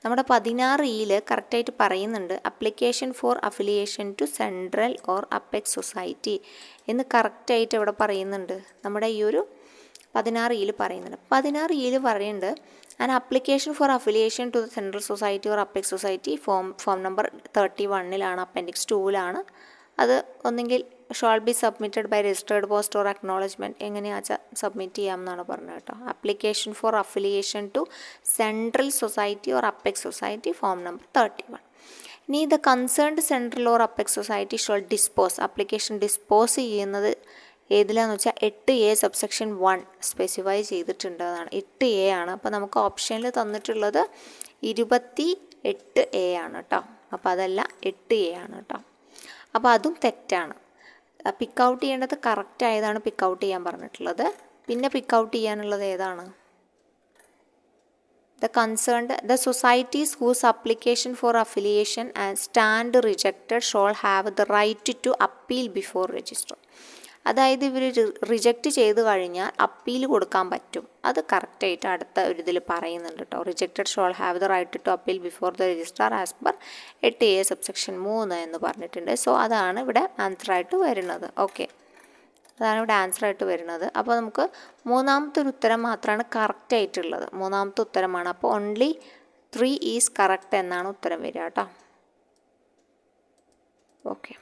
നമ്മുടെ 16E കറക്റ്റായിട്ട് പറയുന്നുണ്ട് application for affiliation to central or apex society എന്ന് കറക്റ്റായിട്ട് ഇവിടെ പറയുന്നുണ്ട്. നമ്മുടെ ഈ ഒരു 16E പറയുന്നുണ്ട്. 16E പറയുന്നുണ്ട് an application for affiliation to the central society or apex society form number 31 appendix 2 അത് ഒന്നെങ്കിൽ shall be submitted by registered post or acknowledgement എങ്ങനെയാച്ചാൽ സബ്മിറ്റ് ചെയ്യാം എന്നാണ് പറഞ്ഞത് കേട്ടോ. Application for affiliation to central society or apex society form number 31. ഇനി the concerned central or apex society shall dispose application dispose ചെയ്യുന്നത് ഏതിലാന്ന് വെച്ചാൽ 8A സബ്സെക്ഷൻ 1 സ്പെസിഫൈ ചെയ്തിട്ടുണ്ട് എന്നാണ്. 8A ആണ്. അപ്പോൾ നമുക്ക് ഓപ്ഷനിൽ തന്നിട്ടുള്ളത് 28A ആണ് കേട്ടോ. അപ്പോൾ അതല്ല 8A ആണ് കേട്ടോ. അപ്പോൾ അതും തെറ്റാണ്. പിക്ക് ഔട്ട് ചെയ്യേണ്ടത് കറക്റ്റ് ആയതാണ് പിക്ക് ഔട്ട് ചെയ്യാൻ പറഞ്ഞിട്ടുള്ളത്. പിന്നെ പിക്ക് ഔട്ട് ചെയ്യാനുള്ളത് ഏതാണ്? The societies whose application for affiliation and stand rejected shall have the right to appeal before registrar. അതായത് ഇവർ റിജക്റ്റ് ചെയ്ത് കഴിഞ്ഞാൽ അപ്പീൽ കൊടുക്കാൻ പറ്റും. അത് കറക്റ്റായിട്ട് അടുത്ത ഒരു ഇതിൽ പറയുന്നുണ്ട് കേട്ടോ. Rejected shall have the right to appeal before the registrar as per 8A subsection 3 എന്ന് പറഞ്ഞിട്ടുണ്ട്. സോ അതാണ് ഇവിടെ ആൻസറായിട്ട് വരുന്നത്. ഓക്കെ, അതാണ് ഇവിടെ ആൻസറായിട്ട് വരുന്നത്. അപ്പോൾ നമുക്ക് മൂന്നാമത്തെ ഒരു ഉത്തരം മാത്രമാണ് കറക്റ്റ് ആയിട്ടുള്ളത്. മൂന്നാമത്തെ ഉത്തരമാണ്. അപ്പോൾ ഓൺലി 3 ഈസ് കറക്റ്റ് എന്നാണ് ഉത്തരം വരിക കേട്ടോ. ഓക്കെ,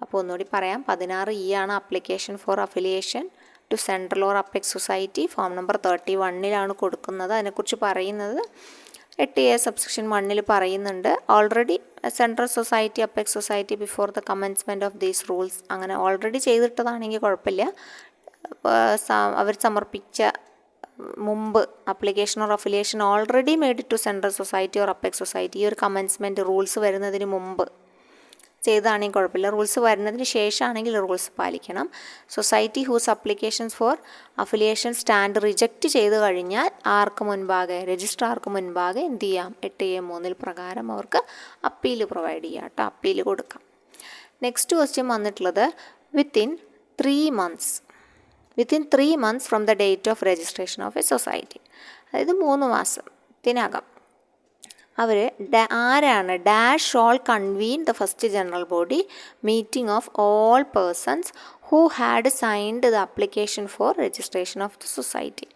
അപ്പോൾ ഒന്നുകൂടി പറയാം. 16E ആണ് application for affiliation to central or apex society form number 31 കൊടുക്കുന്നത്. അതിനെക്കുറിച്ച് പറയുന്നത് 8A സബ്സെക്ഷൻ 1 പറയുന്നുണ്ട്. Already central society apex society before the commencement of these rules അങ്ങനെ ഓൾറെഡി ചെയ്തിട്ടതാണെങ്കിൽ കുഴപ്പമില്ല. അവർ സമർപ്പിച്ച മുമ്പ് application or affiliation already made to central society or apex society ഈ ഒരു കമൻസ്മെൻറ്റ് റൂൾസ് വരുന്നതിന് മുമ്പ് ചെയ്താണെങ്കിൽ കുഴപ്പമില്ല. റൂൾസ് വരുന്നതിന് ശേഷമാണെങ്കിൽ റൂൾസ് പാലിക്കണം. Society whose applications for affiliation stand reject ചെയ്ത് കഴിഞ്ഞാൽ ആർക്ക് മുൻപാകെ രജിസ്ട്രാർക്ക് മുൻപാകെ എന്ത് ചെയ്യാം? 8A പ്രകാരം അവർക്ക് അപ്പീൽ പ്രൊവൈഡ് ചെയ്യാം കേട്ടോ. അപ്പീൽ കൊടുക്കാം. നെക്സ്റ്റ് ക്വസ്റ്റ്യൻ വന്നിട്ടുള്ളത് within 3 months from the date of registration of a society. അതായത് 3 മാസത്തിനകം അവർ ആരാണ് dash shall convene the first general body meeting of all persons who had signed the application for registration of the society.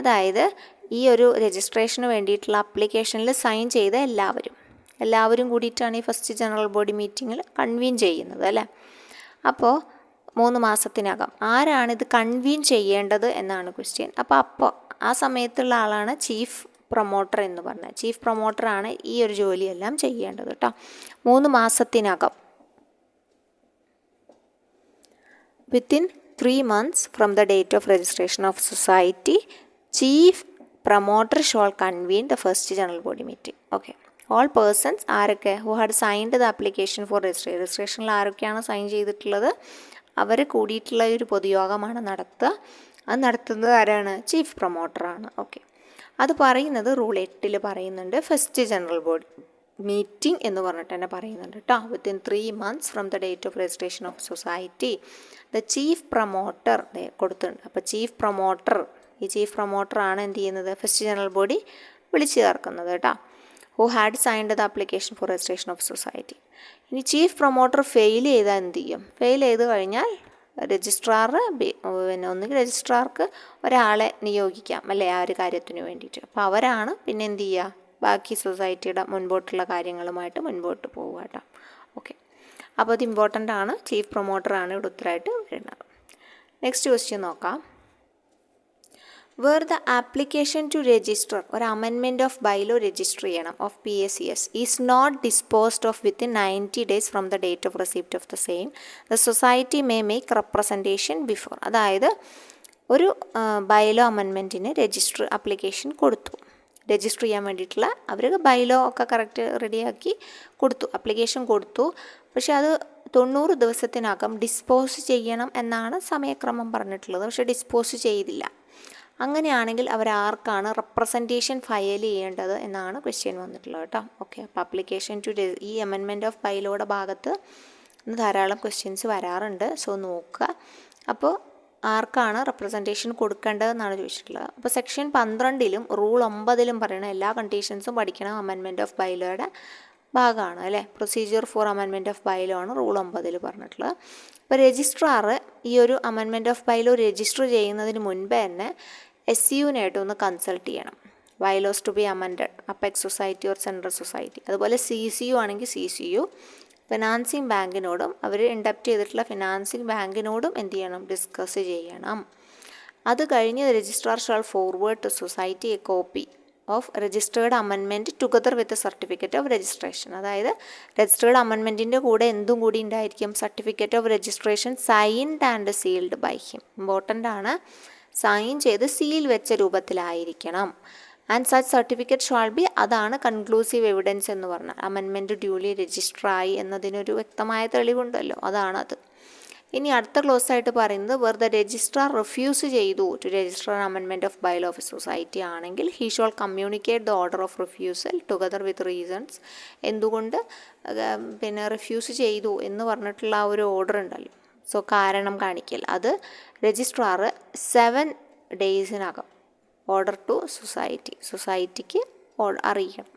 അതായത് ഈ ഒരു registration വേണ്ടിയിട്ടുള്ള ആപ്ലിക്കേഷനിൽ sign ചെയ്ത എല്ലാവരും കൂടിയിട്ടാണ് ഈ ഫസ്റ്റ് ജനറൽ ബോഡി മീറ്റിങ്ങിൽ കൺവീൻ ചെയ്യുന്നത് അല്ലേ. അപ്പോൾ 3 മാസത്തിനകം ആരാണിത് കൺവീൻ ചെയ്യേണ്ടത് എന്നാണ് ക്വസ്റ്റ്യൻ. അപ്പോൾ ആ സമയത്തുള്ള ആളാണ് ചീഫ് പ്രൊമോട്ടർ എന്ന് പറഞ്ഞാൽ. ചീഫ് പ്രൊമോട്ടറാണ് ഈ ഒരു ജോലിയെല്ലാം ചെയ്യേണ്ടത് കേട്ടോ. 3 മാസത്തിനകം within 3 months from the date of registration of society chief promoter shall convene the first general body meeting. Okay, all persons ആരൊക്കെ who had signed the application for രജിസ്ട്രേഷനിൽ ആരൊക്കെയാണ് സൈൻ ചെയ്തിട്ടുള്ളത് അവർ കൂടിയിട്ടുള്ള ഒരു പൊതുയോഗമാണ് നടത്തുക. അത് നടത്തുന്നത് ആരാണ്? ചീഫ് പ്രൊമോട്ടറാണ്. ഓക്കെ, അത് പറയുന്നത് റൂൾ 8 പറയുന്നുണ്ട്. ഫസ്റ്റ് ജനറൽ ബോഡി മീറ്റിംഗ് എന്ന് പറഞ്ഞിട്ട് തന്നെ പറയുന്നുണ്ട് കേട്ടോ. Within 3 months from the date of registration of society the chief promoter കൊടുത്തിട്ടുണ്ട്. അപ്പോൾ ഈ ചീഫ് പ്രൊമോട്ടറാണ് എന്ത് ചെയ്യുന്നത്? ഫസ്റ്റ് ജനറൽ ബോഡി വിളിച്ചു ചേർക്കുന്നത് കേട്ടോ. Who had signed the application for registration of society. ഇനി ചീഫ് പ്രൊമോട്ടർ ഫെയിൽ ചെയ്താൽ എന്ത് ചെയ്യും? ഫെയിൽ ചെയ്ത് കഴിഞ്ഞാൽ രജിസ്ട്രാർ ഒന്നുകിൽ രജിസ്ട്രാർക്ക് ഒരാളെ നിയോഗിക്കാം അല്ലേ ആ ഒരു കാര്യത്തിന് വേണ്ടിയിട്ട്. അപ്പോൾ അവരാണ് പിന്നെ എന്ത് ചെയ്യുക? ബാക്കി സൊസൈറ്റിയുടെ മുൻപോട്ടുള്ള കാര്യങ്ങളുമായിട്ട് മുൻപോട്ട് പോവുക കേട്ടോ. ഓക്കെ, അപ്പോൾ അത് ഇമ്പോർട്ടൻ്റ് ആണ്. ചീഫ് പ്രൊമോട്ടറാണ് ഇവിടെ ഉത്തരമായിട്ട് വരുന്നത്. നെക്സ്റ്റ് ക്വസ്റ്റ്യൻ നോക്കാം. Where the application to register ഒരു അമെൻമെൻറ്റ് ഓഫ് ബൈലോ രജിസ്റ്റർ ചെയ്യണം of PACS is not disposed of within 90 days from the date of receipt of the same the society may make representation before. അതായത് ഒരു bylaw അമെൻമെൻറ്റിന് application കൊടുത്തു. Register ചെയ്യാൻ വേണ്ടിയിട്ടുള്ള അവർ bylaw ഒക്കെ correct റെഡിയാക്കി കൊടുത്തു, ആപ്ലിക്കേഷൻ കൊടുത്തു. പക്ഷെ അത് 90 ദിവസത്തിനകം ഡിസ്പോസ് ചെയ്യണം എന്നാണ് സമയക്രമം പറഞ്ഞിട്ടുള്ളത്. പക്ഷെ ഡിസ്പോസ് ചെയ്തില്ല. അങ്ങനെയാണെങ്കിൽ അവരാർക്കാണ് റെപ്രസെൻറ്റേഷൻ ഫയൽ ചെയ്യേണ്ടത് എന്നാണ് ക്വസ്റ്റ്യൻ വന്നിട്ടുള്ളത് കേട്ടോ. ഓക്കെ, അപ്പോൾ അപ്ലിക്കേഷൻ ടു ഈ അമെൻമെൻറ്റ് ഓഫ് ബൈലോയുടെ ഭാഗത്ത് ധാരാളം ക്വസ്റ്റ്യൻസ് വരാറുണ്ട്. സോ നോക്കുക. അപ്പോൾ ആർക്കാണ് റെപ്രസെൻറ്റേഷൻ കൊടുക്കേണ്ടതെന്നാണ് ചോദിച്ചിട്ടുള്ളത്. അപ്പോൾ സെക്ഷൻ 12 റൂൾ 9 പറയുന്ന എല്ലാ കണ്ടീഷൻസും പഠിക്കണം. അമെൻമെൻറ്റ് ഓഫ് ബൈലോയുടെ ഭാഗമാണ് അല്ലേ. Procedure for amendment of bylaw ആണ് റൂൾ 9 പറഞ്ഞിട്ടുള്ളത്. ഇപ്പോൾ രജിസ്ട്രാർ ഈ ഒരു അമെൻമെൻറ്റ് ഓഫ് ബൈലോ രജിസ്റ്റർ ചെയ്യുന്നതിന് മുൻപേ തന്നെ SCUനായിട്ട് ഒന്ന് കൺസൾട്ട് ചെയ്യണം. Bylaws to be amended, apex society or central society. അതുപോലെ CCU ആണെങ്കിൽ CCU, ഫിനാൻസിങ് ബാങ്കിനോടും അവർ ഇൻഡപ്റ്റ് ചെയ്തിട്ടുള്ള ഫിനാൻസിങ് ബാങ്കിനോടും എന്ത് ചെയ്യണം, ഡിസ്കസ് ചെയ്യണം. അത് കഴിഞ്ഞ് registrar shall forward to society a copy of registered amendment together with certificate of registration. അതായത് രജിസ്റ്റേർഡ് അമെൻമെൻറ്റിൻ്റെ കൂടെ എന്തും കൂടി ഉണ്ടായിരിക്കും, certificate of registration signed and sealed by him. Important ആണ്, സൈൻ ചെയ്ത് സീൽ വെച്ച രൂപത്തിലായിരിക്കണം. And such certificate shall be, അതാണ് കൺക്ലൂസീവ് എവിഡൻസ് എന്ന് പറഞ്ഞാൽ അമെൻമെൻറ്റ് ഡ്യൂലി രജിസ്റ്റർ ആയി എന്നതിനൊരു വ്യക്തമായ തെളിവുണ്ടല്ലോ, അതാണത്. ഇനി അടുത്ത ക്ലോസ് ആയിട്ട് പറയുന്നത് വെറുതെ രജിസ്ട്രാർ റിഫ്യൂസ് ചെയ്തു to register amendment of bylaw of society ആണെങ്കിൽ he shall communicate the order of refusal together with reasons. എന്തുകൊണ്ട് പിന്നെ റിഫ്യൂസ് ചെയ്തു എന്ന് പറഞ്ഞിട്ടുള്ള ആ ഒരു ഓർഡർ ഉണ്ടല്ലോ, സോ കാരണം കാണിക്കൽ, അത് രജിസ്ട്രാർ 7 ഡേയ്സിനകം ഓർഡർ ടു സൊസൈറ്റിക്ക് അറിയിക്കണം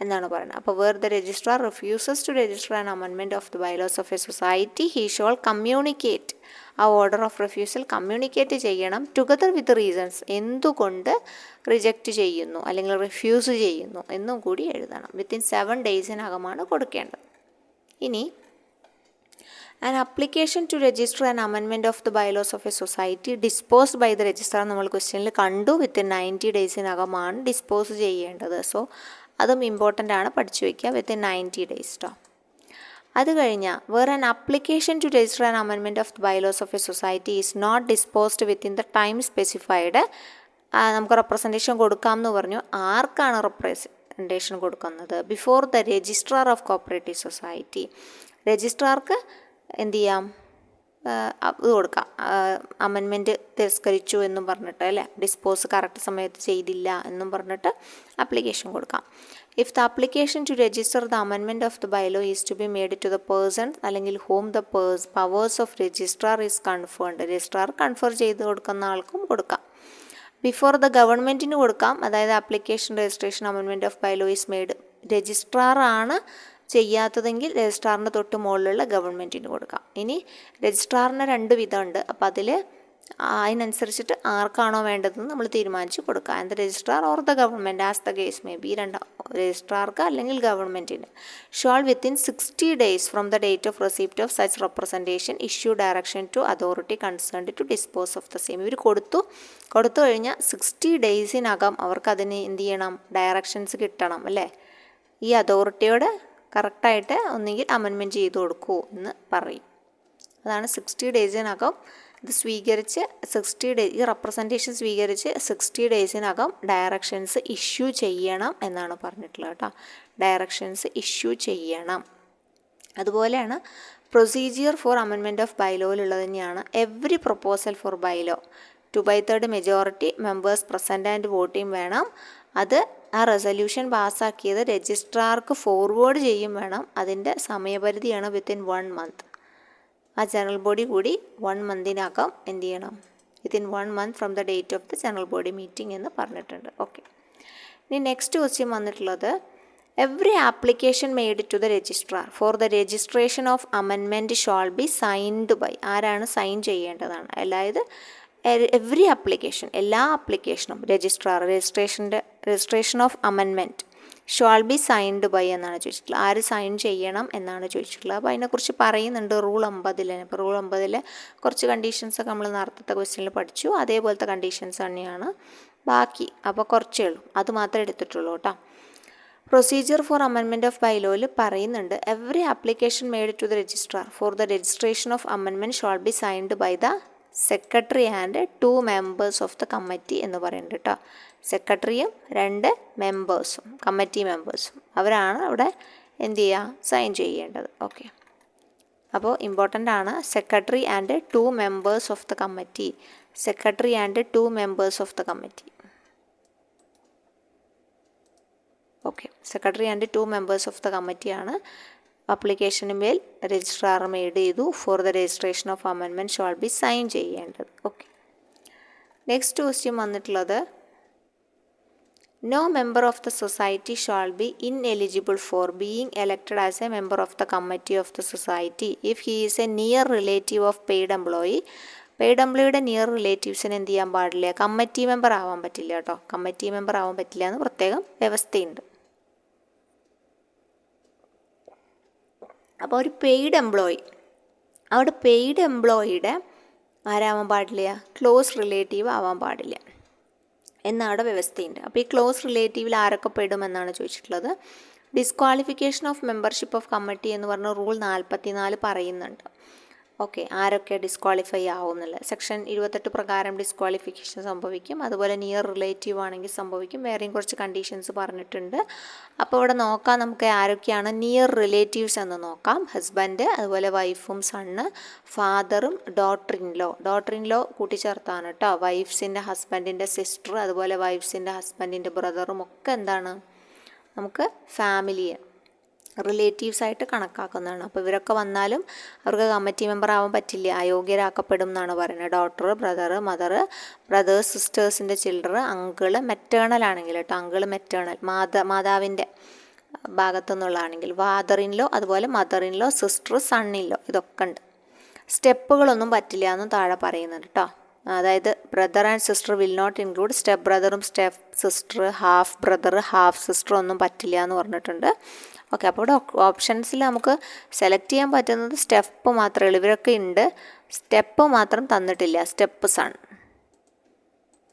എന്നാണ് പറയുന്നത്. അപ്പോൾ where the registrar refuses to register an amendment of the bylaws of a society he shall communicate, ആ ഓർഡർ ഓഫ് റിഫ്യൂസൽ കമ്മ്യൂണിക്കേറ്റ് ചെയ്യണം ടുഗദർ വിത്ത് റീസൺസ്, എന്തുകൊണ്ട് റിജക്റ്റ് ചെയ്യുന്നു അല്ലെങ്കിൽ റിഫ്യൂസ് ചെയ്യുന്നു എന്നും കൂടി എഴുതണം. വിത്തിൻ 7 ഡേയ്സിനകമാണ് കൊടുക്കേണ്ടത്. ഇനി an application to register an amendment of the bylaws of a society disposed by the registrar, നമ്മൾ ക്വസ്റ്റ്യനിൽ കണ്ടു, വിത്തിൻ 90 ഡേയ്സിനകമാണ് ഡിസ്പോസ് ചെയ്യേണ്ടത്. സോ അതും ഇമ്പോർട്ടൻ്റ് ആണ്, പഠിച്ചു വയ്ക്കുക, വിത്തിൻ 90 ഡേയ്സ് കേട്ടോ. അത് കഴിഞ്ഞാൽ where an application to register an amendment of the bylaws of a society is not disposed within the time specified, നമുക്ക് റെപ്രസെൻറ്റേഷൻ കൊടുക്കാം എന്ന് പറഞ്ഞു. ആർക്കാണ് റെപ്രസെൻറ്റേഷൻ കൊടുക്കുന്നത്? Before the registrar of cooperative society. രജിസ്ട്രാർക്ക് എന്ത് ചെയ്യാം, ഇത് കൊടുക്കാം, അമെൻമെൻറ്റ് തിരസ്കരിച്ചു എന്നും പറഞ്ഞിട്ട് അല്ലേ, ഡിസ്പോസ് കറക്റ്റ് സമയത്ത് ചെയ്തില്ല എന്നും പറഞ്ഞിട്ട് അപ്ലിക്കേഷൻ കൊടുക്കാം. If the application to register the amendment of the bylaw is to be made to the person അല്ലെങ്കിൽ whom the powers of registrar is conferred, registrar confer ചെയ്ത് കൊടുക്കുന്ന ആൾക്കും കൊടുക്കാം. ബിഫോർ ദ ഗവൺമെൻറ്റിന് കൊടുക്കാം, അതായത് application registration amendment of bylaw is made, രജിസ്ട്രാറാണ് ചെയ്യാത്തതെങ്കിൽ രജിസ്ട്രാറിൻ്റെ തൊട്ട് മുകളിലുള്ള ഗവൺമെൻറ്റിന് കൊടുക്കാം. ഇനി രജിസ്ട്രാറിന് 2 വിധമുണ്ട്, അപ്പോൾ അതിൽ അതിനനുസരിച്ചിട്ട് ആർക്കാണോ വേണ്ടതെന്ന് നമ്മൾ തീരുമാനിച്ച് കൊടുക്കുക. And the registrar or the government as the case may be, രജിസ്ട്രാർക്ക് അല്ലെങ്കിൽ ഗവൺമെൻറ്റിന്. Shall within 60 days from the date of receipt of such representation issue direction to authority concerned to dispose of the same. ഇവർ കൊടുത്തു കഴിഞ്ഞാൽ 60 ഡേയ്സിനകം അവർക്ക് അതിന് എന്ത് ചെയ്യണം, ഡയറക്ഷൻസ് കിട്ടണം അല്ലേ. ഈ അതോറിറ്റിയോട് കറക്റ്റായിട്ട് ഒന്നുകിൽ അമെൻമെൻറ്റ് ചെയ്ത് കൊടുക്കൂ എന്ന് പറയും. അതാണ് 60 ഡേയ്സിനകം ഇത് സ്വീകരിച്ച് 60 ഡേയ്സ് ഈ റെപ്രസെൻറ്റേഷൻ സ്വീകരിച്ച് 60 ഡേയ്സിനകം ഡയറക്ഷൻസ് ഇഷ്യൂ ചെയ്യണം എന്നാണ് പറഞ്ഞിട്ടുള്ളത് കേട്ടോ. ഡയറക്ഷൻസ് ഇഷ്യൂ ചെയ്യണം. അതുപോലെയാണ് പ്രൊസീജിയർ ഫോർ അമെൻമെൻറ്റ് ഓഫ് ബൈലോയിലുള്ളത് തന്നെയാണ്. Every proposal for bylaw 2/3 majority members present and voting വേണം. അത് ആ റെസൊല്യൂഷൻ പാസ്സാക്കിയത് രജിസ്ട്രാർക്ക് ഫോർവേഡ് ചെയ്യും വേണം. അതിൻ്റെ സമയപരിധിയാണ് വിത്തിൻ 1 മന്ത്. ആ ജനറൽ ബോഡി കൂടി 1 മന്തിനകം എന്ത് ചെയ്യണം, within 1 month from the date of the general body meeting എന്ന് പറഞ്ഞിട്ടുണ്ട്. ഓക്കെ, ഇനി നെക്സ്റ്റ് ക്വസ്റ്റ്യൻ വന്നിട്ടുള്ളത് every application made to the registrar for the registration of amendment shall be signed by, ആരാണ് സൈൻ ചെയ്യേണ്ടതാണ്. അതായത് എവറി ആപ്ലിക്കേഷൻ, എല്ലാ ആപ്ലിക്കേഷനും registration of amendment shall be signed by എന്നാണ് ചോദിച്ചിട്ടുള്ളത്. ആര് സൈൻ ചെയ്യണം എന്നാണ് ചോദിച്ചിട്ടുള്ളത്. അപ്പോൾ അതിനെക്കുറിച്ച് പറയുന്നുണ്ട് റൂൾ 50. അപ്പോൾ റൂൾ 50 കുറച്ച് കണ്ടീഷൻസൊക്കെ നമ്മൾ നേരത്തെ ക്വസ്റ്റ്യനിൽ പഠിച്ചു, അതേപോലത്തെ കണ്ടീഷൻസ് തന്നെയാണ് ബാക്കി. അപ്പോൾ കുറച്ചേ ഉള്ളൂ, അത് മാത്രമേ എടുത്തിട്ടുള്ളൂ കേട്ടോ. പ്രൊസീജിയർ ഫോർ അമെൻമെൻറ്റ് ഓഫ് ബൈലോയിൽ പറയുന്നുണ്ട് every application made to the registrar for the registration of amendment shall be signed by the secretary and 2 members of the committee എന്ന് പറയുന്നുണ്ട് കേട്ടോ. സെക്രട്ടറിയും 2 മെമ്പേഴ്സും കമ്മിറ്റി മെമ്പേഴ്സും അവരാണ് അവിടെ എന്ത് ചെയ്യുക, സൈൻ ചെയ്യേണ്ടത്. ഓക്കെ, അപ്പോൾ ഇമ്പോർട്ടൻ്റ് ആണ് secretary and 2 members of the committee secretary and 2 members of the committee. Okay, secretary and 2 members of the കമ്മിറ്റിയാണ് അപ്ലിക്കേഷന് മേൽ രജിസ്ട്രാർ മെയ്ഡ് ചെയ്തു. For the registration of amendment shall be sign ചെയ്യേണ്ടത്. Okay, next question വന്നിട്ടുള്ളത് no member of the society shall be ineligible for being elected as a member of the committee of the society if he is a near relative of paid employee. Paid എംപ്ലോയിയുടെ near റിലേറ്റീവ്സിന് എന്ത് ചെയ്യാൻ പാടില്ല? Committee member ആവാൻ പറ്റില്ല കേട്ടോ. Committee member ആവാൻ പറ്റില്ല എന്ന് പ്രത്യേകം വ്യവസ്ഥയുണ്ട്. അപ്പോൾ ഒരു പെയ്ഡ് എംപ്ലോയി, അവിടെ പെയ്ഡ് എംപ്ലോയിയുടെ ആരാവാൻ പാടില്ല? ക്ലോസ് റിലേറ്റീവ് ആവാൻ പാടില്ല എന്നവിടെ വ്യവസ്ഥയുണ്ട്. അപ്പോൾ ഈ ക്ലോസ് റിലേറ്റീവിൽ ആരൊക്കെ പെടുമെന്നാണ് ചോദിച്ചിട്ടുള്ളത്. Disqualification of membership of committee എന്ന് പറഞ്ഞ റൂൾ 44 പറയുന്നുണ്ട്. ഓക്കെ, ആരൊക്കെ ഡിസ്ക്വാളിഫൈ ആവുന്നില്ല. സെക്ഷൻ 28 പ്രകാരം ഡിസ്ക്വാളിഫിക്കേഷൻ സംഭവിക്കും. അതുപോലെ നിയർ റിലേറ്റീവ് ആണെങ്കിൽ സംഭവിക്കും. വേറെയും കുറച്ച് കണ്ടീഷൻസ് പറഞ്ഞിട്ടുണ്ട്. അപ്പോൾ ഇവിടെ നോക്കാം നമുക്ക് ആരൊക്കെയാണ് നിയർ റിലേറ്റീവ്സ് എന്ന് നോക്കാം. ഹസ്ബൻഡ്, അതുപോലെ വൈഫും സണ്ണ്, ഫാദറും ഡോട്ടർ ഇൻ ലോ കൂട്ടിച്ചേർത്താണ് കേട്ടോ. വൈഫ്സിൻ്റെ ഹസ്ബൻഡിൻ്റെ സിസ്റ്റർ, അതുപോലെ വൈഫ്സിൻ്റെ ഹസ്ബൻഡിൻ്റെ ബ്രദറും ഒക്കെ എന്താണ് നമുക്ക് ഫാമിലിയെ റിലേറ്റീവ്സ് ആയിട്ട് കണക്കാക്കുന്നതാണ്. അപ്പോൾ ഇവരൊക്കെ വന്നാലും അവർക്ക് കമ്മിറ്റി മെമ്പർ ആവാൻ പറ്റില്ല, അയോഗ്യരാക്കപ്പെടും എന്നാണ് പറയുന്നത്. ഡോട്ടർ, ബ്രദർ, മദർ, ബ്രദേഴ്സ്, സിസ്റ്റേഴ്സിൻ്റെ ചിൽഡ്രൻ, അങ്കിള്, മെറ്റേണൽ ആണെങ്കിൽ കേട്ടോ, അങ്കിള് മെറ്റേണൽ മാതാവിൻ്റെ ഭാഗത്തു നിന്നുള്ളതാണെങ്കിൽ, ഫാദർ ഇൻ ലോ, അതുപോലെ mother in law, sister, son in law, ഇതൊക്കെ ഉണ്ട്. സ്റ്റെപ്പുകളൊന്നും പറ്റില്ല എന്നും താഴെ പറയുന്നുണ്ട് കേട്ടോ. അതായത് brother and sister will not include step ബ്രദറും step sister, half brother, half sister ഒന്നും പറ്റില്ല എന്ന് പറഞ്ഞിട്ടുണ്ട്. ഓക്കെ, അപ്പോൾ ഇവിടെ ഓപ്ഷൻസിൽ നമുക്ക് സെലക്ട് ചെയ്യാൻ പറ്റുന്നത് സ്റ്റെപ്പ് മാത്രമേ ഉള്ളൂ. ഇവരൊക്കെ ഉണ്ട്, സ്റ്റെപ്പ് മാത്രം തന്നിട്ടില്ല, സ്റ്റെപ്പ് സൺ.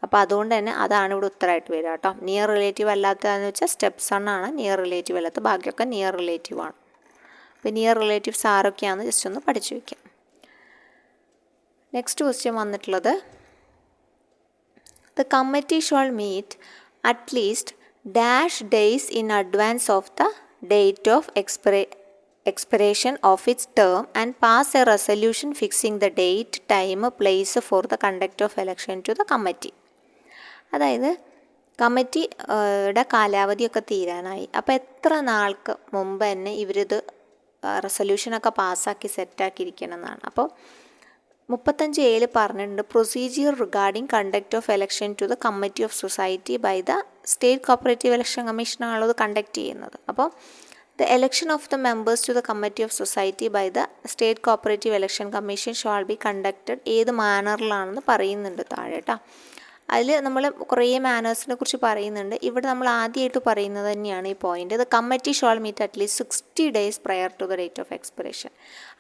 അപ്പോൾ അതുകൊണ്ട് തന്നെ അതാണ് ഇവിടെ ഉത്തരമായിട്ട് വരിക കേട്ടോ. നിയർ റിലേറ്റീവ് അല്ലാത്തതെന്ന് വെച്ചാൽ സ്റ്റെപ്പ് സൺ ആണ് നിയർ റിലേറ്റീവ് അല്ലാത്ത, ബാക്കിയൊക്കെ നിയർ റിലേറ്റീവ് ആണ്. അപ്പോൾ നിയർ റിലേറ്റീവ്സ് ആരൊക്കെയാണെന്ന് ജസ്റ്റ് ഒന്ന് പഠിച്ചു വയ്ക്കാം. നെക്സ്റ്റ് ക്വസ്റ്റ്യൻ വന്നിട്ടുള്ളത് the committee shall meet at least dash days in advance of the date of expiration of its term and pass a resolution fixing the date, time, place for the conduct of election to the committee. അതായത് കമ്മിറ്റിയുടെ കാലാവധിയൊക്കെ തീരാനായി. അപ്പോൾ എത്ര നാൾക്ക് മുമ്പ് തന്നെ ഇവരിത് റെസൊല്യൂഷനൊക്കെ പാസ്സാക്കി സെറ്റാക്കിയിരിക്കണം എന്നാണ്. അപ്പോൾ 35A പറഞ്ഞിട്ടുണ്ട് procedure regarding conduct of election to the committee of society by the state cooperative election കമ്മീഷനാണല്ലോ ഇത് കണ്ടക്ട് ചെയ്യുന്നത്. അപ്പോൾ the election of the members to the committee of society by the state cooperative election commission shall be conducted ഏത് മാനറിലാണെന്ന് പറയുന്നുണ്ട് താഴെ കേട്ടോ. അതിൽ നമ്മൾ കുറേ മാനേഴ്സിനെ കുറിച്ച് പറയുന്നുണ്ട്. ഇവിടെ നമ്മൾ ആദ്യമായിട്ട് പറയുന്നത് തന്നെയാണ് ഈ point. The committee shall meet at least 60 days prior to the date of expiration.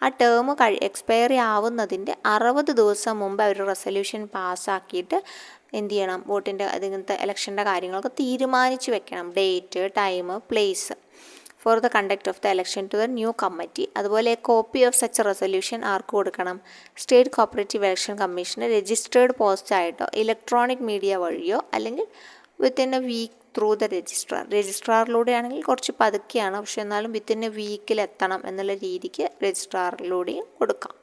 ആ ടേം എക്സ്പയറി ആവുന്നതിൻ്റെ 60 ദിവസം മുമ്പ് അവർ റെസൊല്യൂഷൻ പാസ്സാക്കിയിട്ട് എന്ത് ചെയ്യണം, വോട്ടിൻ്റെ അതിനകത്തെ ഇലക്ഷൻ്റെ കാര്യങ്ങളൊക്കെ തീരുമാനിച്ച് വെക്കണം. Date, time, place for the conduct of the election to the new committee. അതുപോലെ കോപ്പി ഓഫ് സച്ച് റെസൊല്യൂഷൻ ആർക്ക് കൊടുക്കണം? സ്റ്റേറ്റ് കോപ്പറേറ്റീവ് ഇലക്ഷൻ കമ്മീഷന് രജിസ്റ്റേർഡ് പോസ്റ്റായിട്ടോ ഇലക്ട്രോണിക് മീഡിയ വഴിയോ അല്ലെങ്കിൽ within a week through the രജിസ്ട്രാറിലൂടെ ആണെങ്കിൽ കുറച്ച് പതുക്കെയാണ്, പക്ഷെ എന്നാലും വിത്തിൻ എ വീക്കിൽ എത്തണം എന്നുള്ള രീതിക്ക് രജിസ്ട്രാറിലൂടെയും കൊടുക്കാം.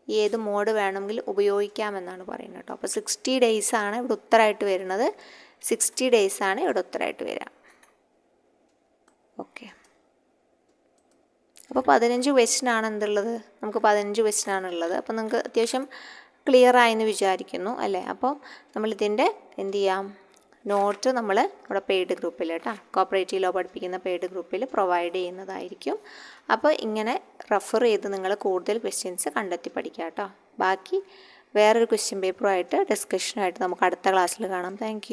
ഏത് മോഡ് വേണമെങ്കിലും ഉപയോഗിക്കാമെന്നാണ് പറയുന്നത് കേട്ടോ. അപ്പോൾ 60 days ആണ് ഇവിടെ ഉത്തരമായിട്ട് വരുന്നത്. 60 days ആണ് ഇവിടെ ഉത്തരമായിട്ട് വരിക. ഓക്കെ, അപ്പോൾ 15 question ആണ് എന്തുള്ളത്, നമുക്ക് 15 question ആണുള്ളത്. അപ്പോൾ നിങ്ങൾക്ക് അത്യാവശ്യം ക്ലിയർ ആയെന്ന് വിചാരിക്കുന്നു അല്ലേ. അപ്പോൾ നമ്മളിതിൻ്റെ എന്ത് ചെയ്യാം, നോട്ട് നമ്മൾ നമ്മുടെ പെയ്ഡ് ഗ്രൂപ്പിൽ കേട്ടോ, കോപ്പറേറ്റീവ് ലോ പഠിപ്പിക്കുന്ന പെയ്ഡ് ഗ്രൂപ്പിൽ പ്രൊവൈഡ് ചെയ്യുന്നതായിരിക്കും. അപ്പോൾ ഇങ്ങനെ റെഫർ ചെയ്ത് നിങ്ങൾ കൂടുതൽ ക്വസ്റ്റ്യൻസ് കണ്ടെത്തി പഠിക്കുക കേട്ടോ. ബാക്കി വേറൊരു ക്വസ്റ്റ്യൻ പേപ്പറുമായിട്ട് ഡിസ്കഷനായിട്ട് നമുക്ക് അടുത്ത ക്ലാസ്സിൽ കാണാം. താങ്ക്